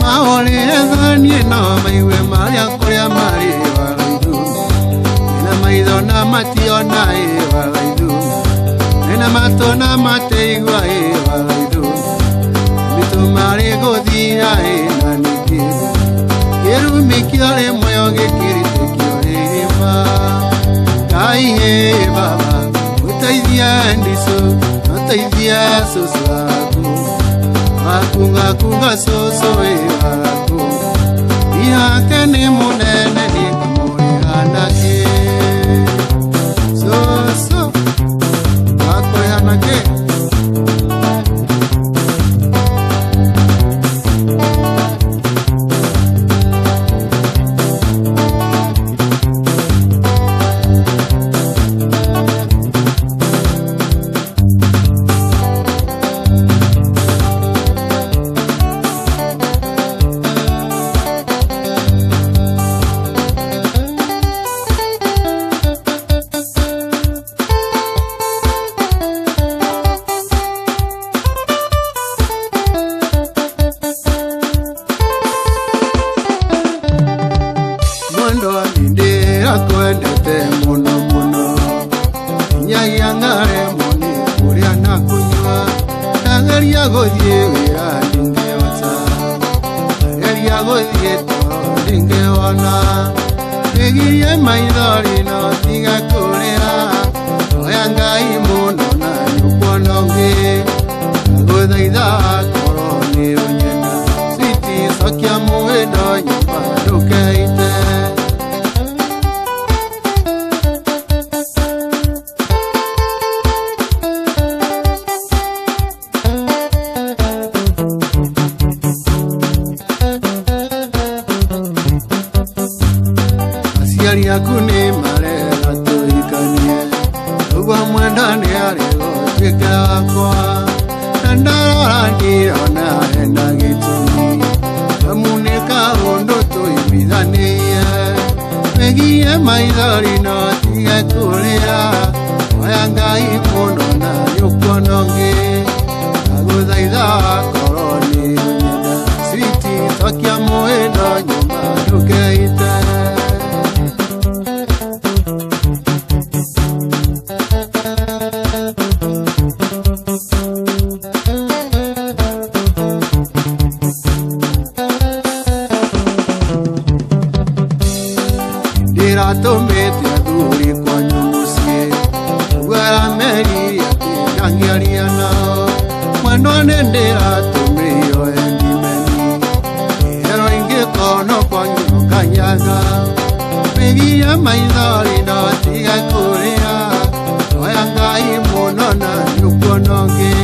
Maole ethanie na maiwe maria kuria mari Maidona mationa wagaithuma Nena matona mateigua wagaithuma Mitumari guthia na nikiru Kirumi kiore moyo gikirite kiorema Ngai baba Utaithia ndiso Utaithia soso wagakua Kunga soso wagakua Yake ni munene ningumuri hanaki Soso Wako hanaki Egiye maidori no tiga kurera Oyangai muno na nyuponongi Aguthaitha koroni unyena Switi sokia muendo nyumba rukeite wakwa Nandara ni ona enda gitumi Amuneka ondo tuimithania Megie maithori no tiga kuria Oya Ngai muno na nyukonongi Aguthaitha koroni unyenda Switi tokia muendo nyumba ndukeite Tumete aduri kwa nyumusie Ugara meri ati yangiariana Mwendo nendera tumeyo endimeni Ero inge kono kwa nyumu kanyaga Megia maithori no tiga kuria Oya Ngai muno na nyukonongi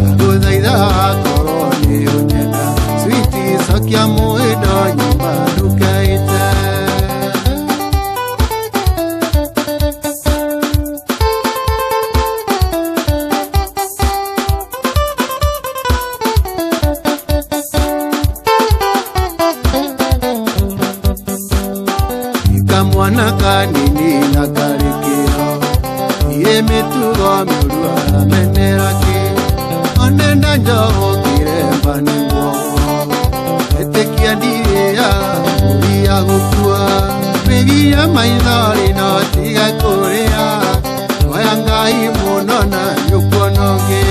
Aguthaitha koroni unyenda Switi sokia muido nyumba ndukeite Mwana kanini na karikio Iye mitugo miurua meneraki Onenda njoho kiremba ni mwogo Etekia ndiria uria gukua Megia maithori no tiga kuria Oya Ngai muno na nyukonongi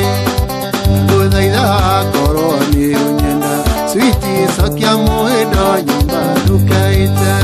Aguthaitha koroni unyenda Switi sokia muido nyumba ndukeite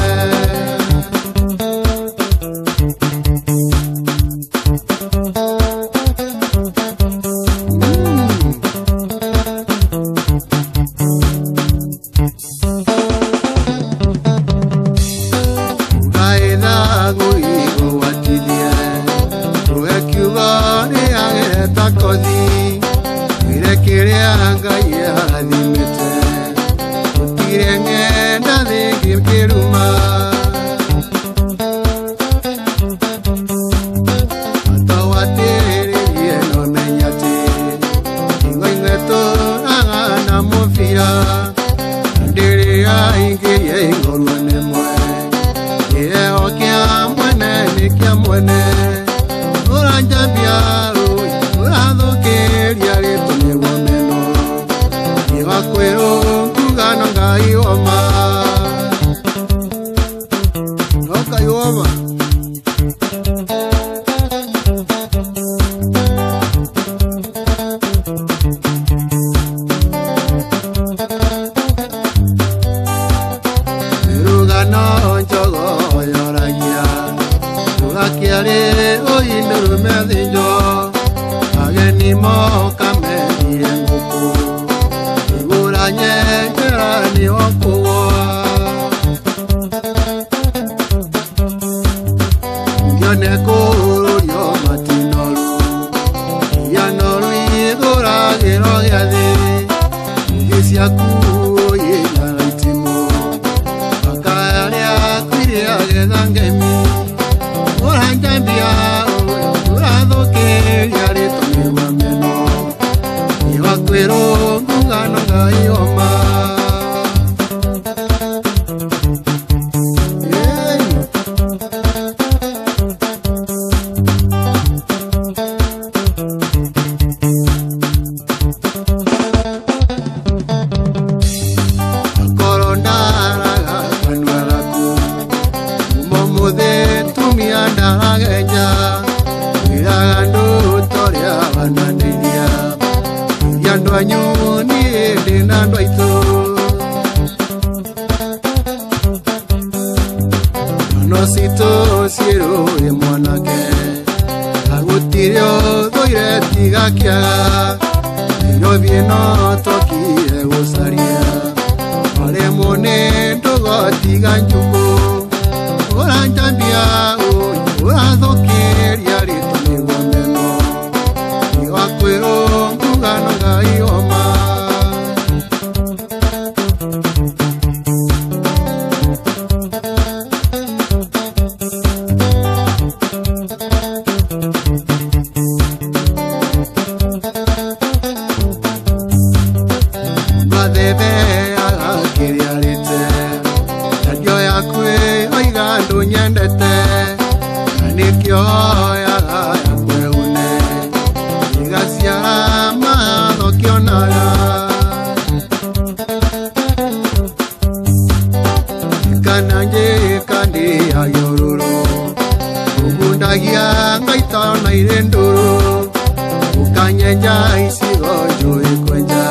kwenja isigo jui kwenja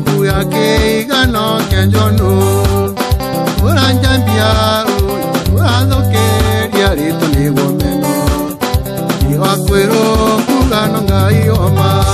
kuya ke gano kenjono uranja urado ke diari to ni gomeno iwa kwero kugano ngai oma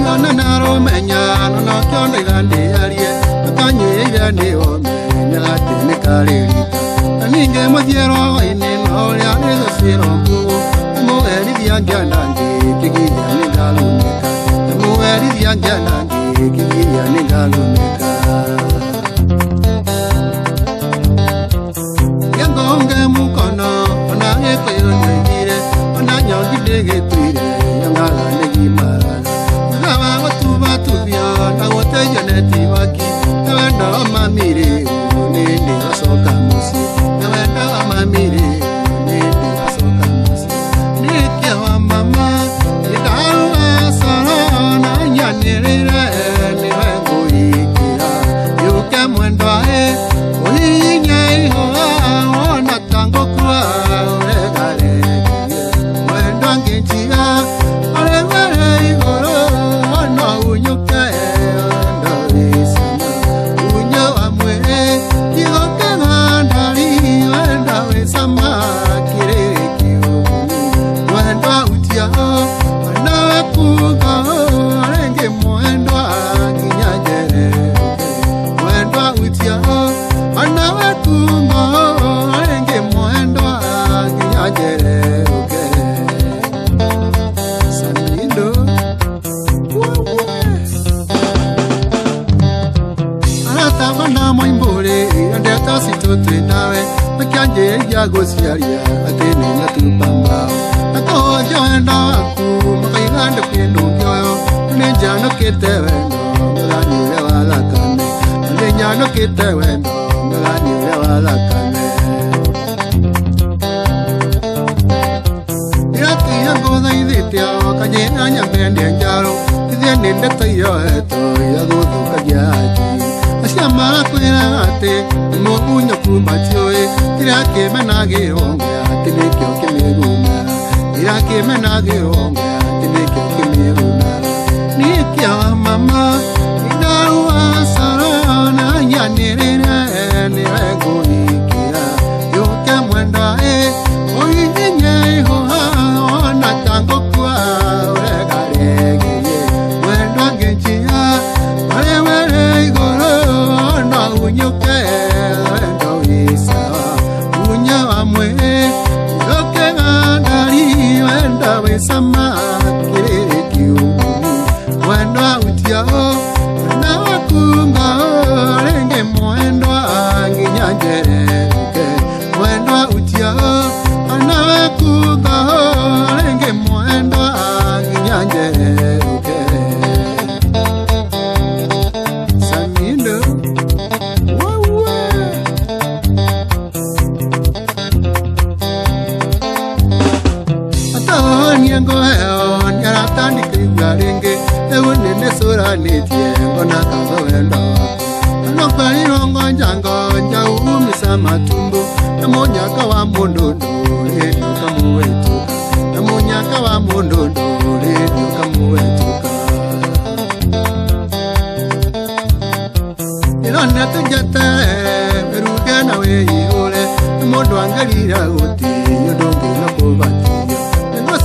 Nana naro menya no kionde gande alie kanye yane o menya tene kalelita ninge mothiero ine no ya nezo sirongo mo eri diangana kigiya ne galuneka mo eri diangana kigiya ne galuneka yangonge mukono ona ekoyo nyire ona nyogide getuire yangala ne gimara na wote janeti waki na wenda wa mamiri nini wasoka musi na wenda wa mamiri nini wasoka musi nikia wa mama itawa sana na nyanirire ni wengu ikira yuke mwendwa ulinye ihoa ona tango kwa uregare mwendwa nginjia alewere igoro ona unyuke gosiaria atene na tupamba ako joenda ku makayanda pendo yo ne jano ketewe no ngani wala kane ne jano ketewe no ngani wala kane irati yango dai ditya kanye anya bende njaro tiene ndeta yo eto ya go kajaji asiama kwera ate mo unyo kumatioe irake menage onga tinekyo kimeguna irake menage onga tinekyo kimeguna nikia mama inawa sana nyanirira ni wengu ikira yuke mwenda oinye ho na tango kwa uregarege mwenda ngenjia wale igoro na unyuke sama kirere kiumuni mwendwa utio na wakunga renge mwendwa nginyanjere mwendwa utio na wakunga renge mwendwa nginyanjere samindo Niengo heo nyaratani kigarenge ewe nene sura nitie ngona kazo wendo ano kwali rongo njango njau umisa matumbo namonyaka wa mondondo redio kamuwetuka namonyaka wa mondondo redio kamuwetuka ilona tujate beruga na weihole mondo angalira uti yodongo na kubati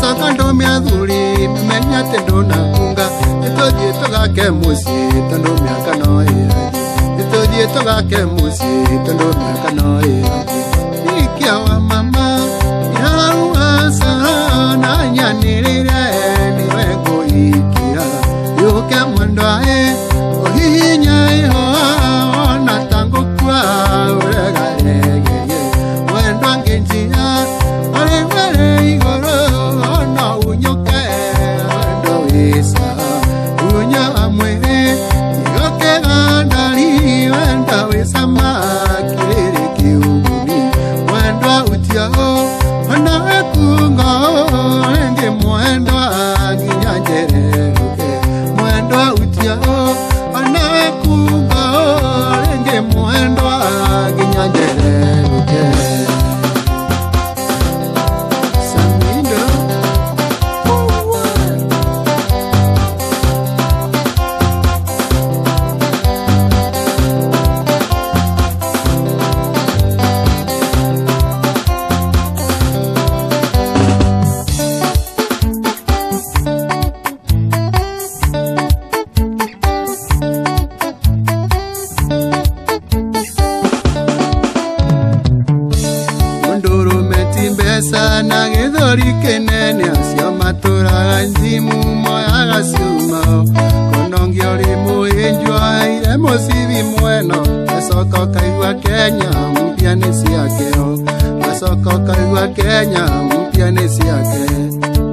Sakando miadhuri menya tendo na kunga itoje toga ke musi tendo miaka no iraji itoje toga ke musi tendo miaka no iraji ikia wa mama ya sana nyanirire ni wengo ikira yuke mwendwa ohinya iho na tango kwa uregarege mwendwa ngenjia alewere igoro unya amwe yoke andali wenda we sama kirere kiumuni wenda utia wana kunga enge mwenda nginyanjere mwenda utia wana kunga enge mwenda nginyanjere Kenya mpya ni siakeo Masoko kaigua Kenya mpya ni siake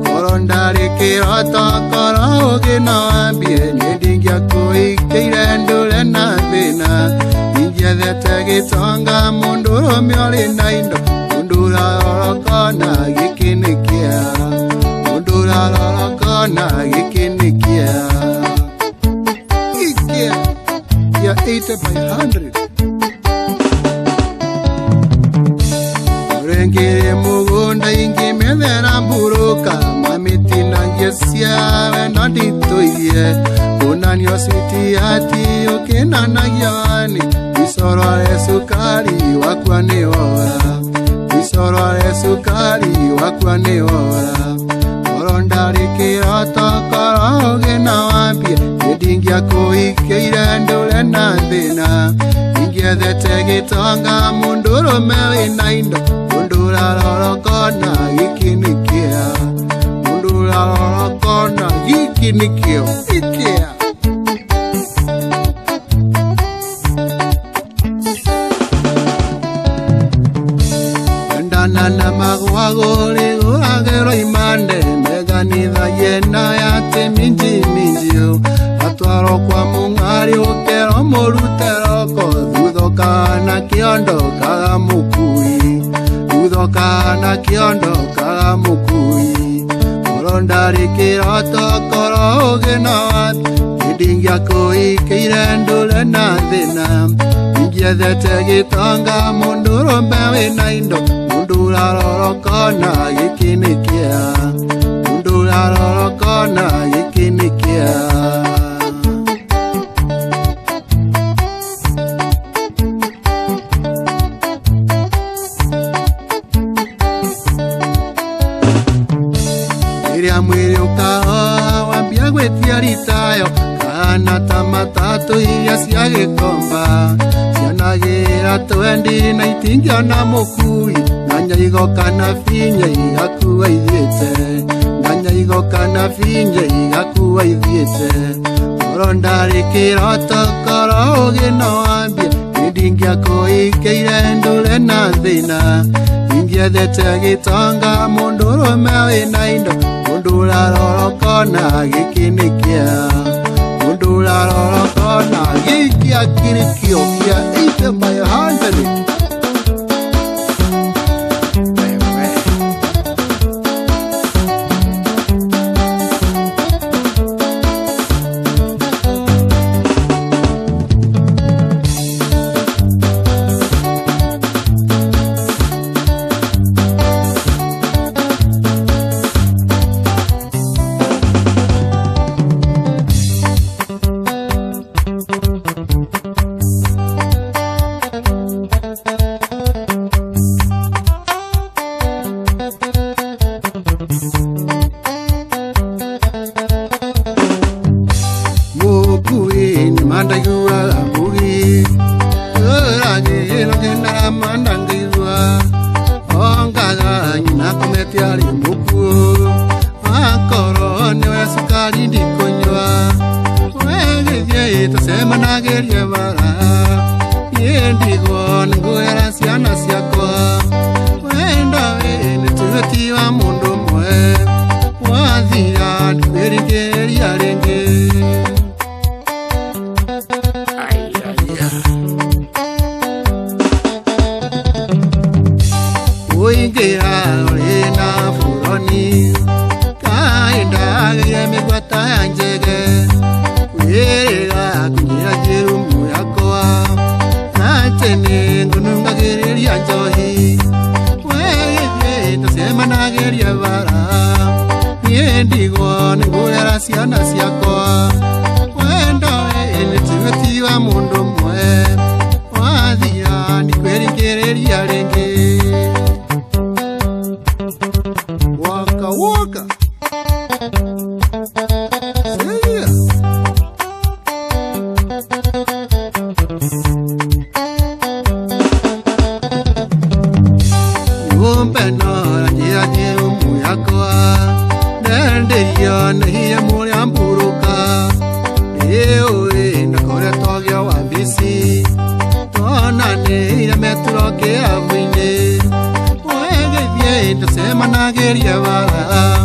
Korondari kiroto koro ugina wambie Nidingia kuikeire ndule na thina Ingiethete gitonga munduro mioli na indo Mundura orokona gikinikia Mundura orokona gikinikia Ikia Ya 80 by 100 Rengire mugunda ingi methera mburuka Mamiti na ngesia wena ndituie Unanyo switi hati ukina na gyani Isorore sukari wakwa ni ora Isorore sukari wakwa ni ora Korondari kiroto koro ugina wambie Nidingia kuikeire ndule na thina Ingiethete gitonga munduro mewi na indo Mundura rorokona gikinikia Mundura rorokona gikinikio Ikia Ndana na magwagori guragero imande Meganitha yena yate minji minjio Atwaro kwa mungari ukero moruteroko Thuthoka na kiondo kaga mukui Thuthoka na kiondo kaga mukui Korondari kiroto koro ugina wati Nidingia kuikeire ndule na thina Ingiethete gitonga munduro mewi na indo Mundura rorokona gikinikia Mundura rorokona gikinikia Iria mwiri ukahoa wambia gwetia ritayo Kana ta matatu iria cia gikomba Cianagira twendi na itingia na mukui Nanya igoka na finya igakua ithiete Nanya igoka na finya igakua ithiete Korondari kiroto koro ugina wambia Nidingia kuikeire ndule na thina Ingiethete gitonga munduro mewi na indo Mundura rorokona gikinikia Mundura rorokona gikia kirikio Kia 80 by 100 Manda yua amugi Uragi nogena mandangizwa Ongaga nyina kometiari muku Akoro niwe sukari ndikonywa Wegithie itasema nagerie bara Yendigo nguera ciana ciakwa Wenda wene tuweti wa mundu mwe Wathia ndwirigeria ringi Uingira orina furoni Kainda yemegwata yanjege Uirira kunyira jirumu yakoa Atene ngununga giriria njohi Wegithie tasema nageria bara Yendigo nguera ciana ciakwa Wenda wene tuweti wa mundu mwe Wathia ndikwirigereria ringi Waka waka Seria Umpeno njia jirumu yakwa Nenderia na hiya muri amburuka Ewe nakore togya wambi ke avwine wege vie ndasema nageria bara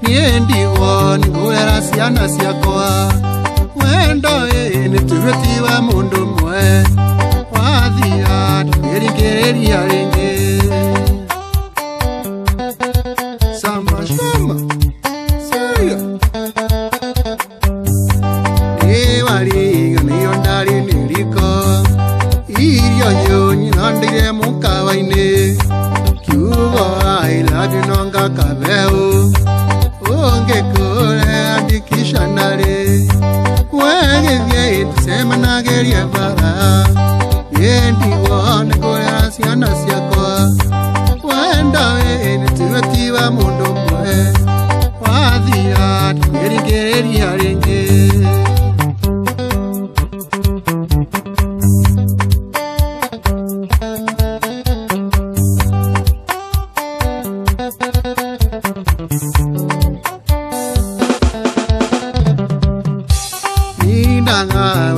niendi woni ngwera ciana ciakwa wendo ni tugetiwa mundu mwe wathia ndirigereria ringi samba shamba seria wariga niyo ndari niriko irio nyonyi nandire mukawaine kiugo I love you nonga kabeu onge kore andikisha nare kwege vie tusema nageria bara yendi wone kore asiana siakwa wenda ni tugetiwa mundu mwe wathia ndirigereria ringi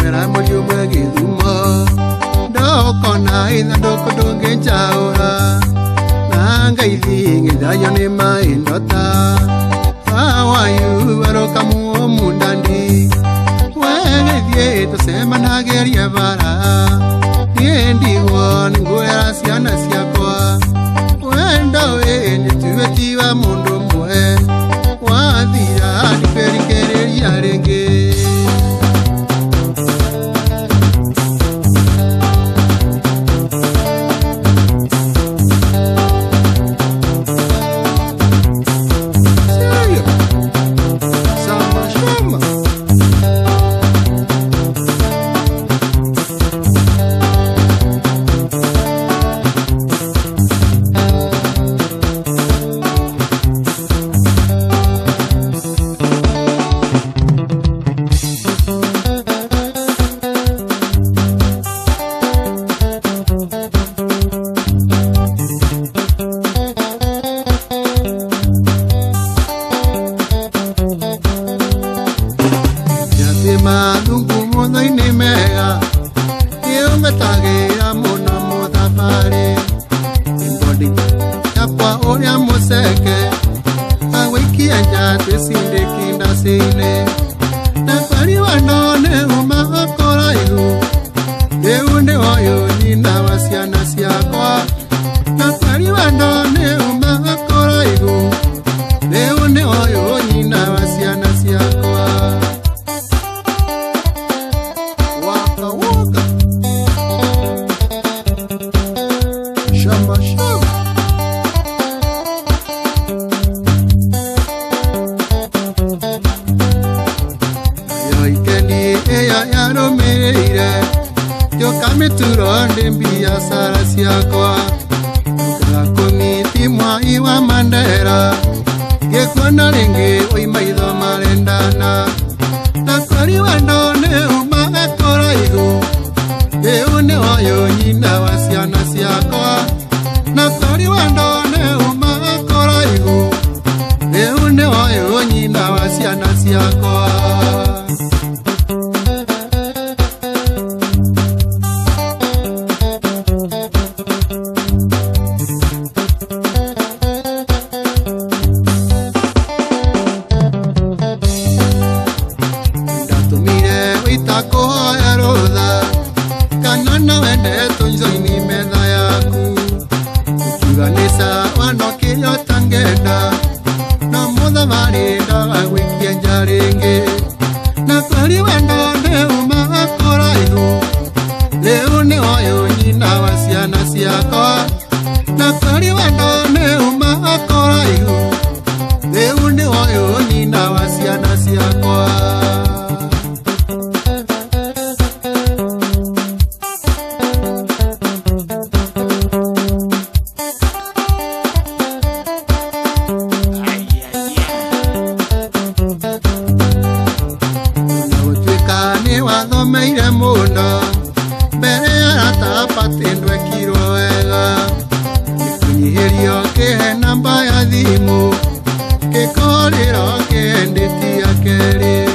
wera mujumwe gidumo doko na ina doko donge chaura nanga idinge dayo ne maindota awayu waroka mu mundandi wege die to sema nageria bara niendi won ngwera ciana ciakwa wenda we ni tuwetiwa mundu mwe wathira ndikerigereria ringi Lungu mundo inimega Iyo metagira muna mudafari Imbodi Yapwa oria museke Awiki anja tesinde kinda sine Nafari wanone umakora ilu Deunde oyo nina wasiana siakwa Nafari wanone umakora ilu Deunde oyo nina wasiana siakwa Shamba shamba Yo ikendi eya yaro meire Yo kame turonde mbia sara siakwa Kala komiti mwa iwa mandera Gekwana renge oimaidho marendana Nakori wandone umakora igu Deune oyo nyina wasiana siakwa Nakori wandone umakora igu Deune oyo nyina wasiana siakwa Ndatumire uitako ya roda Kanana wende tunzo ini medha yaku Ukiwanisa wanokilyo tangenda Na muda marida wawikie njaringi Nakori wendone umakora igu Leune oyo nyina wasiana siakwa Nakori wendone umakora igu Leune oyo nyina wasiana siakwa Wathomeire muno mbere aratapatindwe kiro wega ikunyihirio kihe namba ya thimu kikoriro kienditia keri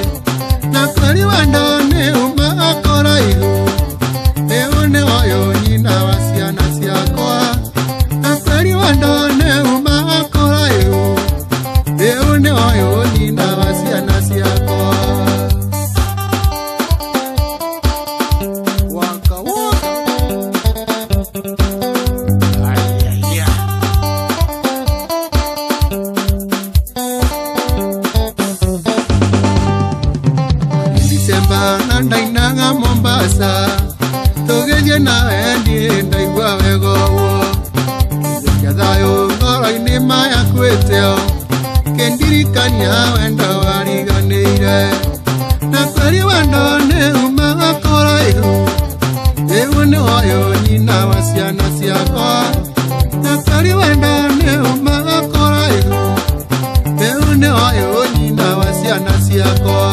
Nakori wendone umakora igu Deune oyo nyina wasiana siakwa Kamba na ndainanga Mombasa Togeje na endi ndaigua wego Yathayo ngoro-ini maya kwiteo Kendirikania wendo wariganĩire Na kweri wendo nĩ umaga kũraihu Rĩu nĩ ũyũ nyina wa ciana ciakwa Na kweri wendo nĩ umaga kũraihu Rĩu nĩ ũyũ nyina wa ciana ciakwa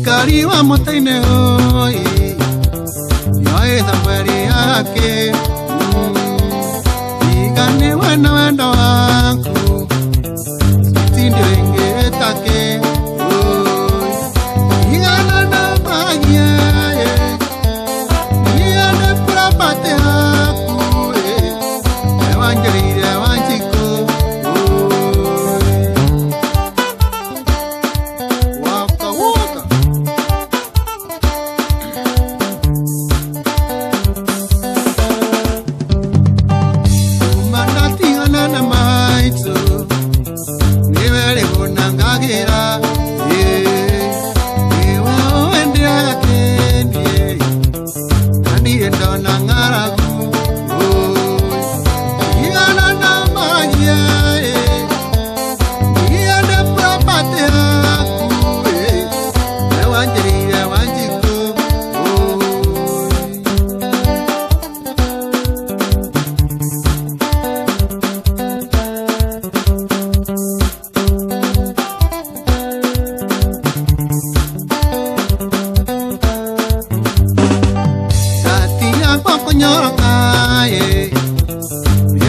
Kariwa motaine hoi Yoe thambari yake Igane wena wendo wangu Sindio ingetake Igana na magia Igane pura pate haku Ewangelire wanjiko Waka waka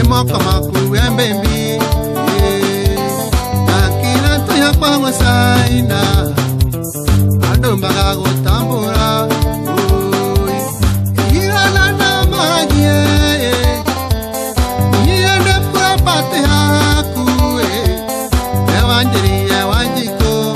Kama kuembembi Nakila tuya kwa wasaina Ando mbaga gutambura Igana na magie Iende kwa pate haku Ewanjiri ewanjiko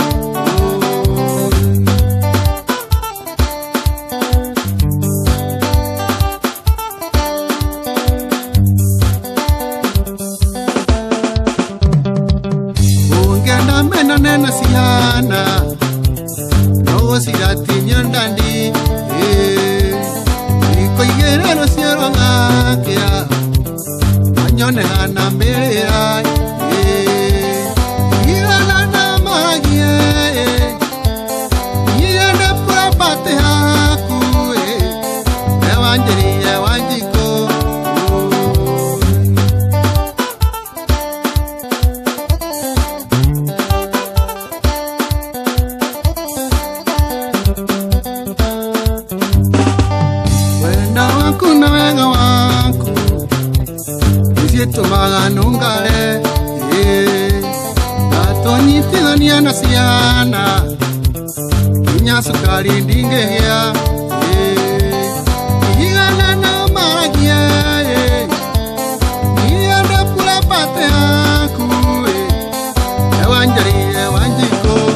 Nena sihana Logo sirati nyandandi Iko igerero siero ngakia Anyone hana mbelera Igana na magia Iende pura pate haku Ewanjiri ewanjiko Kuna wenga wangu Nisietumaga nungale Atonyitithania na ciana Kinya sukari ndingehia Igana na maragia Iende pura pate haku Ewanjiri ewanjiko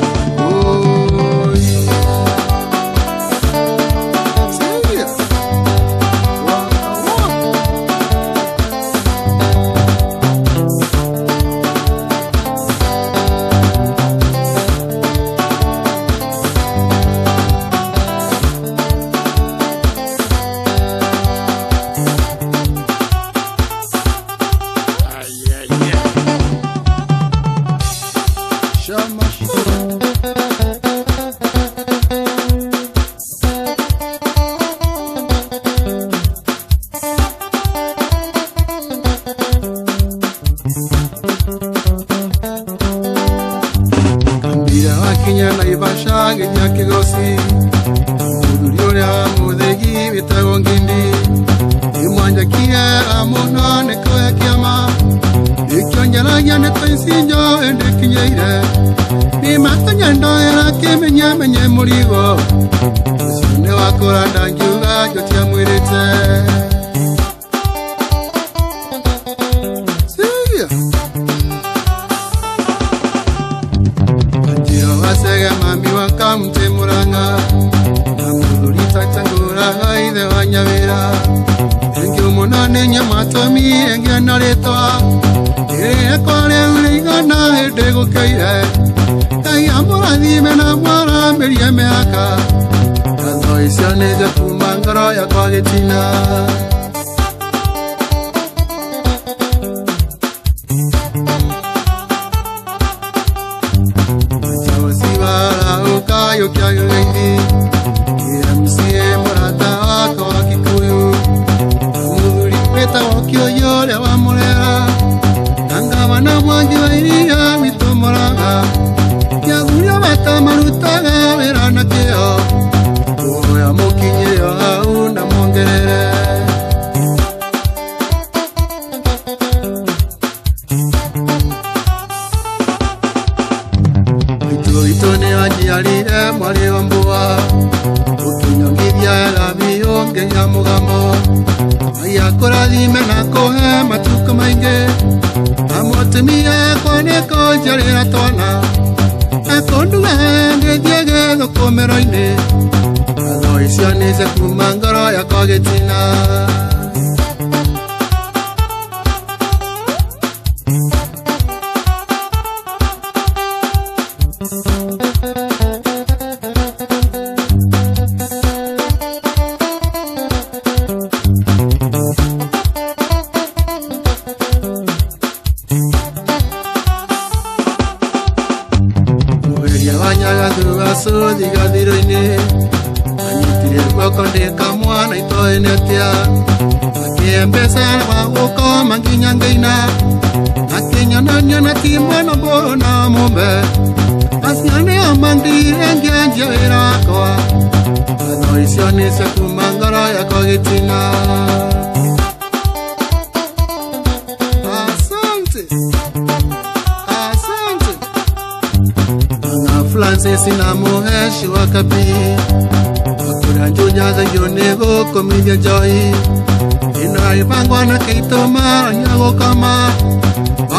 sinyo ende kinyeire ni matanya ndoera kimenye menye murigo ne wakora ndangiuga jotia mwirite siya ajiro wasega mami wakamte muranga namuduri tatangura haide wanyavira engyo monane nyamatomi engya naretwa kore uligana edego kaire kai amora dime na mara meria meaka kando isiane de kumangaro ya kwagetina yo kya yindi msie morata ko kikuyu muri peta okyo yole wa molera tanga bana mwangi iria mitomoranga ya guya bata marutaga verana keo oya mokinye ya una mongerere itone ajialire mwali ombua utunyongithia elabio ngenya mugamo ayakora dime na kohe matuko mainge amotemia koneko jarira tona akonduga ngediege gokomero-ine alo isiane ze kumangaro ya kogetina Wanyaga tuwa so diga diroine anyitire wakonde kamwana itoenetia akiembesa wako manginyangaina akenya nanya na timwana bona mombe asiane amandi enganja irako no isione se kumangara ya kogitina Francis na muheshi wakapi akura njunya za yonego komedia joy ina ibangwa na keitoma nyago kama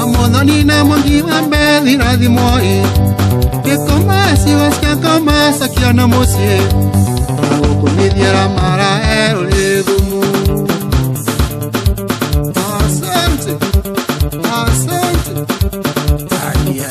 amodani na mongi wambe diradi moi kekoma siwaskia kama sakiana mosie ago komedia la mara erolegumu asante ya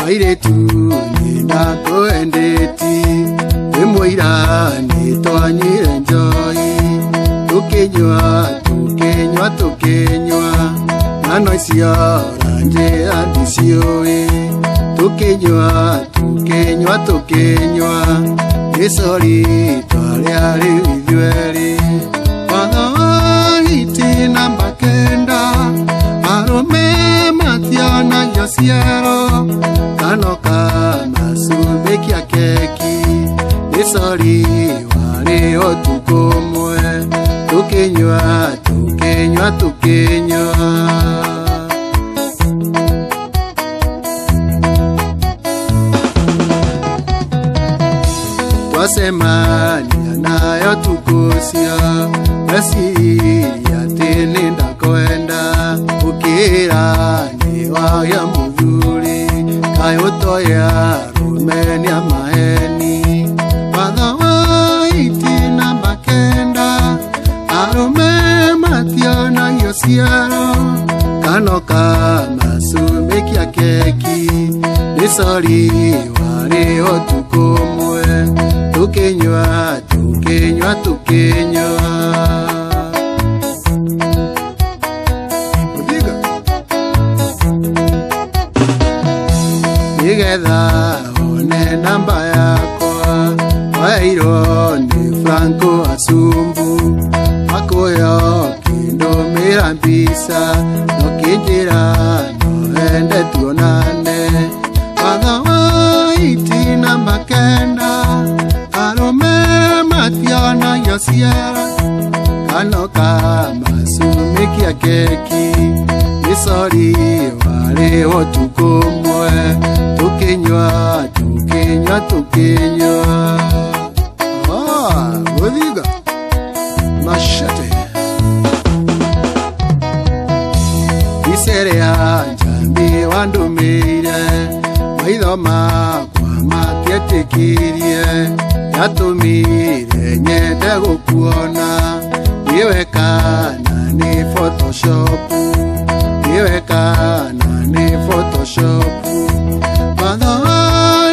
airetu nina koendeti emoira ni toanyire njoi tukenywa nano isio ranje adisioi tukenywa esori twaliari ithueri wadhoiti namba kenda arome matiana yosiero kanoka masubekia keki esori wale otukomwe tukenywa twasemania nayo tukusia basi yatenenda kwenda ukira ni waya muthuri kayotoya rumenia maheni wadhawaiti namba kenda arume matiana yosiero kanoka masumekia keki nisori wale otukomwe tukenywa one namba yakwa wairo ni Franco Asumbu akoyo kindomera mbisa nokinjira noende tuonane wathawa iti namba kenda arome matiana yosiera kanoka masumikia keki nisori wale otukomwe tukinywa Rodrigo Machete Iserea jambi wandumire maithoma kwa matietikirie yatumire nyende gukuona iwekana ni Photoshop iwekana ni Photoshop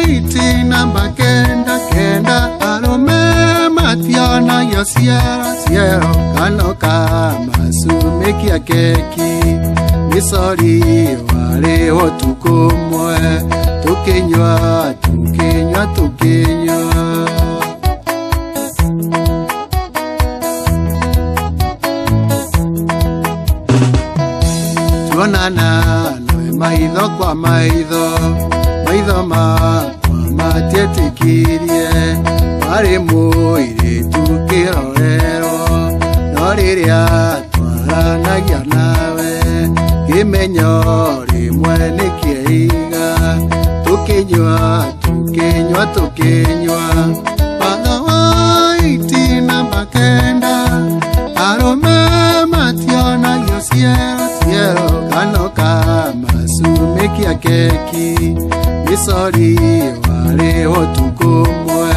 iti namba kenda arome matiana yosiero kanoka masumikia keki nisori wale otukomwe tukinywa tuonana noe maitho kwa maitho makwa matietikirie mari muiritu kirorero no riria twaranagia nawe kimenyo rimwe nikieiga tukinywa wathawa iti namba kenda arome mationa yosiero kanoka masumikia keki nisori wale otukomwe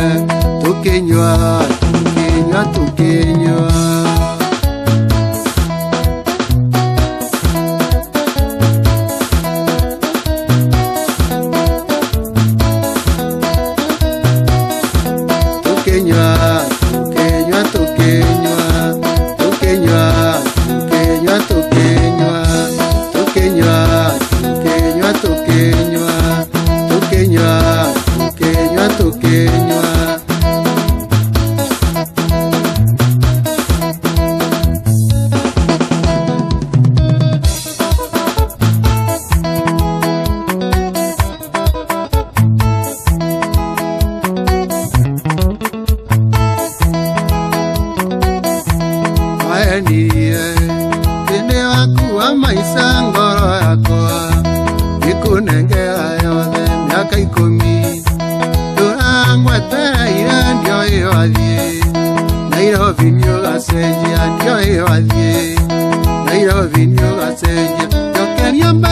tukinywa maisha ngoro yakwa ikunengera yothe miaka 10 turangwetereire ndio iwathie Nairobi niugacenjia ndio iwathie Nairobi niugacenjia njokeria mbe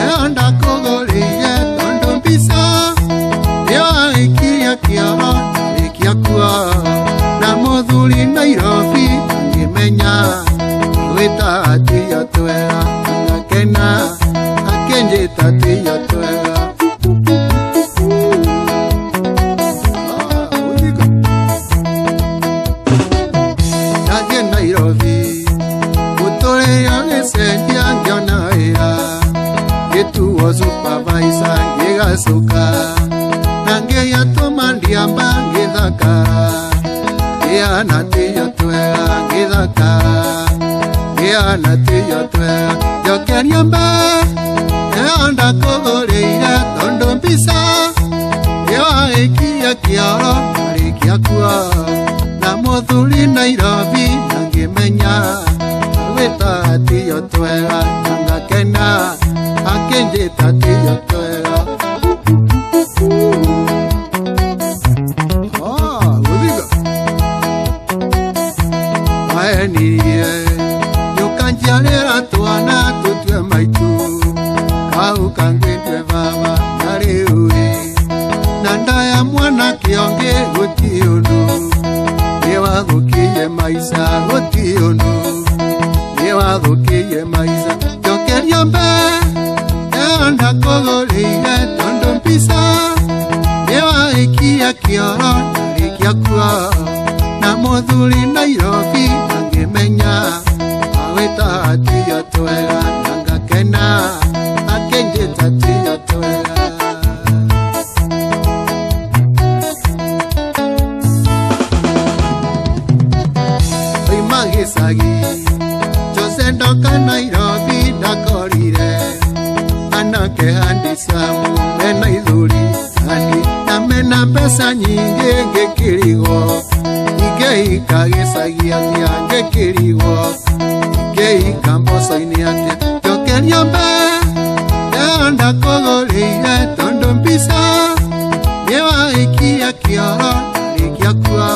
eo ndakuguriire tondu mbica nioaikiria kioro rikia kuo na muthuri Nairobi angimenya wita atiyo twega ngakena akenjita atiyo twega nathie Nairobi guturia gicenjia ngiona wira gituo supervisor ngigacuka na ngiatuma ndiamba ngithakara ngiana atiyo twega ngithakara Yana tiyo twega njokeria mbe eo ndakuguriire tondu mbica nioaikia kioro marikia kuo na muthuri Nairobi angimenya wita atiyo twega ngakena akinjita atiyo twega Rodrigo Njiarira twana tutue maitu Kau kangwitwe baba nari ui Nanda ya mwana kionge guti undu Niwathukiye maisha guti undu Niwathukiye maisha Njokeria mbe eo ndakuguriire tondu mbica niwaikia kioro narikia kuo na muthuri Nairobi angimenya wita atiyo twega ngakena akenjita atiyo twega mena ithuri ani na mena pesa nyingi ngikirigo ingeika gicagia kia ngikirigo ingeika mboco-ini atia njokeria mbe yanda kũgũrĩire tondũ mbica nĩwaikia kĩoro rĩkia kua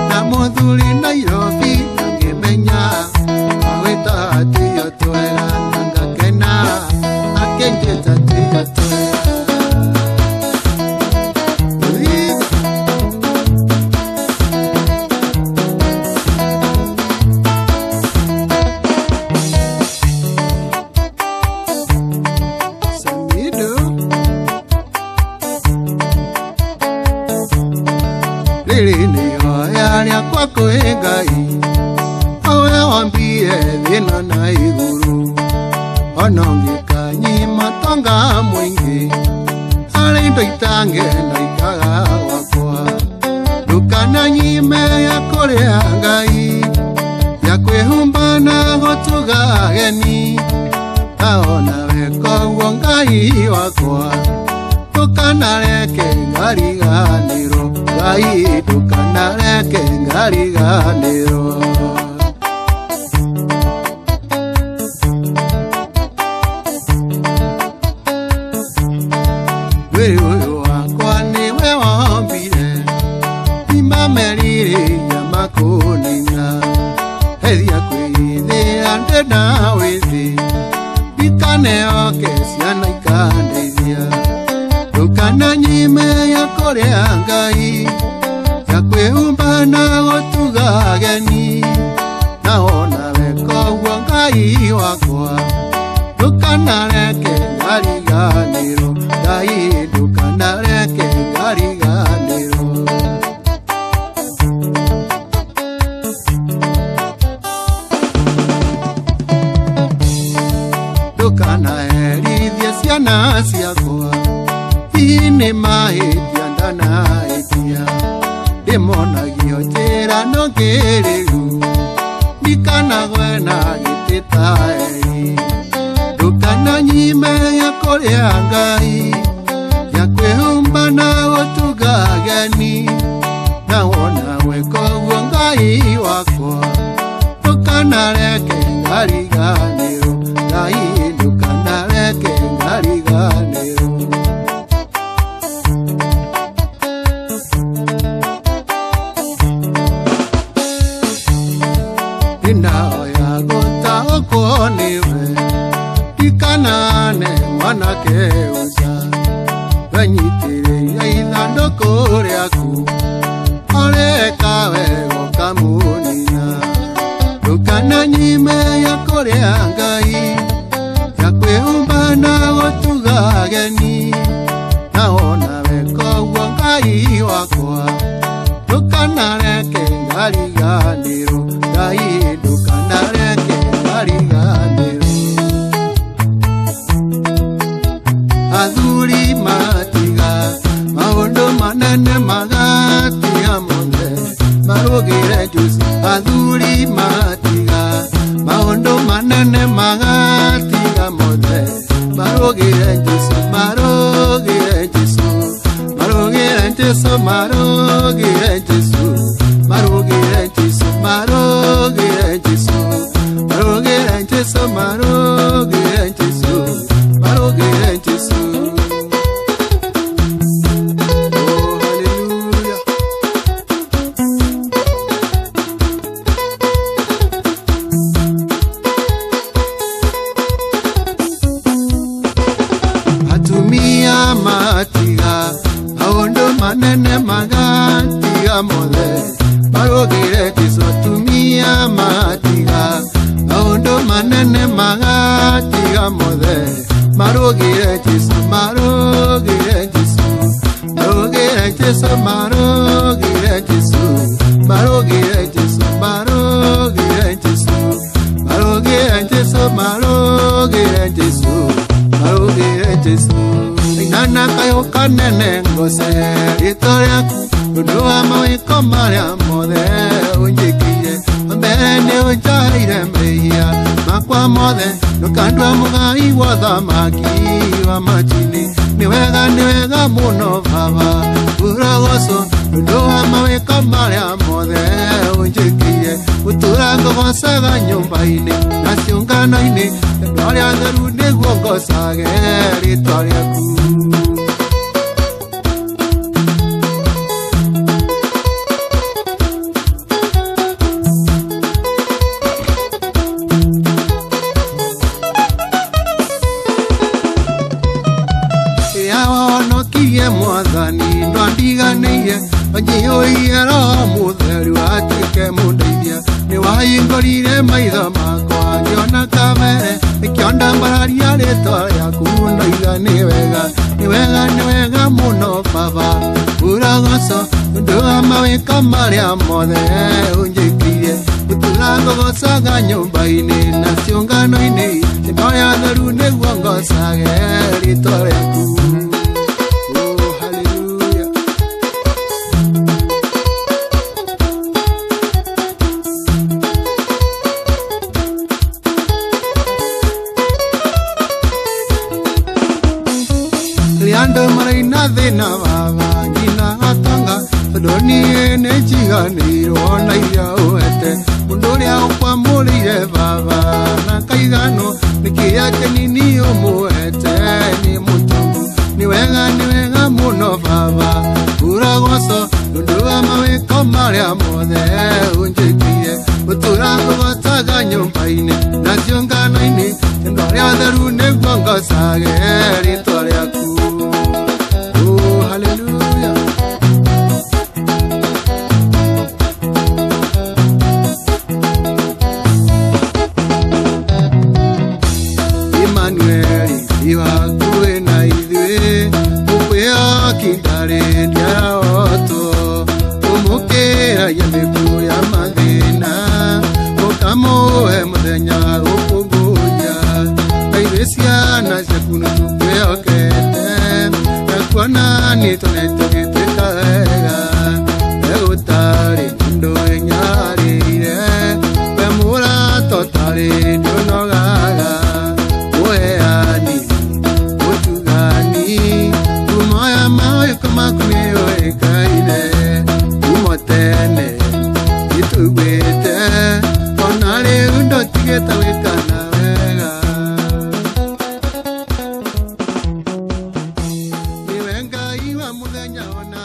na mũthuri Nairobi angĩmenya agwĩta tũiyo twega na ngakena akĩnjĩta tũiyo twega. Rĩrĩ nĩyo rĩakwa kwĩ Ngai owe wambire thĩna na igũrũ ona ũngĩkanyima tonga mũingĩ harĩ indo itangĩenda ikaga gwakwa ndũkananyime ya kũrĩa Ngai ya kwĩhumba na gũtũga ageni na ona weka ũguo Ngai wakwa ndũkanareke ngariganĩrwo Ngai ndũkanareke ngariganĩrwo. Mwĩrĩ ũyũ wakwa nĩwe wombire imamerirĩria makũnina hethia kwĩithĩra ndĩna wĩthĩ ikaneoke ciana ikandeithia ndũkananyime ya kũrĩa Ngai ya kwĩhumba na gũtuga ageni na ona weka ũguo Ngai wakwa ndũkanareke ngariganĩrwo Ngai ndũkanareke ngariganĩrwo. Ndũkanaherithie ciana ciakwa nĩ mahĩtia ndanahĩtia ndĩmonagio njĩra no ngĩrĩgu ndikanagwe na gĩtĩ ta eri ndũkananyime ya kũrĩa Ngai ya kwĩhumba na gũtuga ageni na wona weka ũguo Ngai wakwa ndũkanareke ngariganĩrwo Ngai ndũkanareke ngariganĩrwo. Ndaoya gũtaũkwo nĩwe ndikanane mwanake ũca wenyitĩrĩire ithandũkũ rĩaku ũreka wega ũkamũnina ndũkananyime ya kũrĩa Ngai ya kwĩhumba na gũtuga ageni na ona weka ũguo Ngai wakwa ndũkanareke ngariganĩrwo Ngai ndũkanareke ngariganĩrwo. Athuri matiga maũndũ manene magatiga mothe marũgĩre Jesũ athuri matiga maũndũ manene magatiga mothe marũgĩre Jesũ marũgĩre Jesũ marũgĩre Jesũ marũgĩre Jesũ marũgĩre Jesũ marũgĩre Jesũ marũgĩre Jesũ marũgĩre Jesũ marũgĩre Jesũ. Atumia matiga maũndũ manene magatiga mothe marũgĩre Jesũ atumia matiga maũndũ manene magatiga mothe marũgĩre Jesũ marũgĩre Jesũ marũgĩre Jesũ marũgĩre Jesũ marũgĩre Jesũ marũgĩre Jesũ marũgĩre Jesũ marũgĩre Jesũ marũgĩre Jesũ. Inana kayo kanene ngose rĩtwa rĩaku ũndũ wa mawĩko marĩa mothe ũnjĩkĩire mbere nĩ ũnjaire mehia makwa mothe ndũkandua mũgai wa thamaki wa macini ni wega muno baba uragoso ndoa maweka maria mothe unjikiye utura ngogocaga nyumba-ini na ciungano-ini aria theru niguo ngocage ritwa riaku Kiye mwathani ndwandiganĩire onjiyũire roho mũtheru atuĩke mũndeithia nĩ wahingũrire maitho makwa ngĩona kamere nĩkĩo ndambararia rĩtwa rĩaku ndoiga nĩ wega mũno baba uragoco ũndũ wa mawĩko marĩa mothe ũnjĩkĩire gũtura ngũgocaga nyũmba-inĩ na ciũngano-inĩ cindo ya theru nĩguo ngocage rĩtwa rĩaku Riando marina thina baba ngina atanga ndoni ene jiganiro na iria uete mundu ria ukwamurire baba na kaigano nikia kenini umuete ni mutungu ni wega muno baba uragoco nundu wa mawiko maria mothe unjikiye utura ngogocaga nyumba-ini na ciũngano-ini ndo ria theru niguo ngocage ritwa riaku iwakuwe na ithuĩ ũkwĩya kindare ndiaroto ũmũkĩragia mĩkuũ ya mathĩna ũkamũhe mũthenya ũkũngũiya na ithuĩ ciana ciaku nĩtũkwĩhokete na kuona nĩtũnete gĩtuĩka wega egũtarĩ mũndũ enyarĩire we mũratũ tarĩ ndũnogaga ũheani Kaine umotene itugwete onale undo tigeta wekana wega niwenga iwa muthenya ona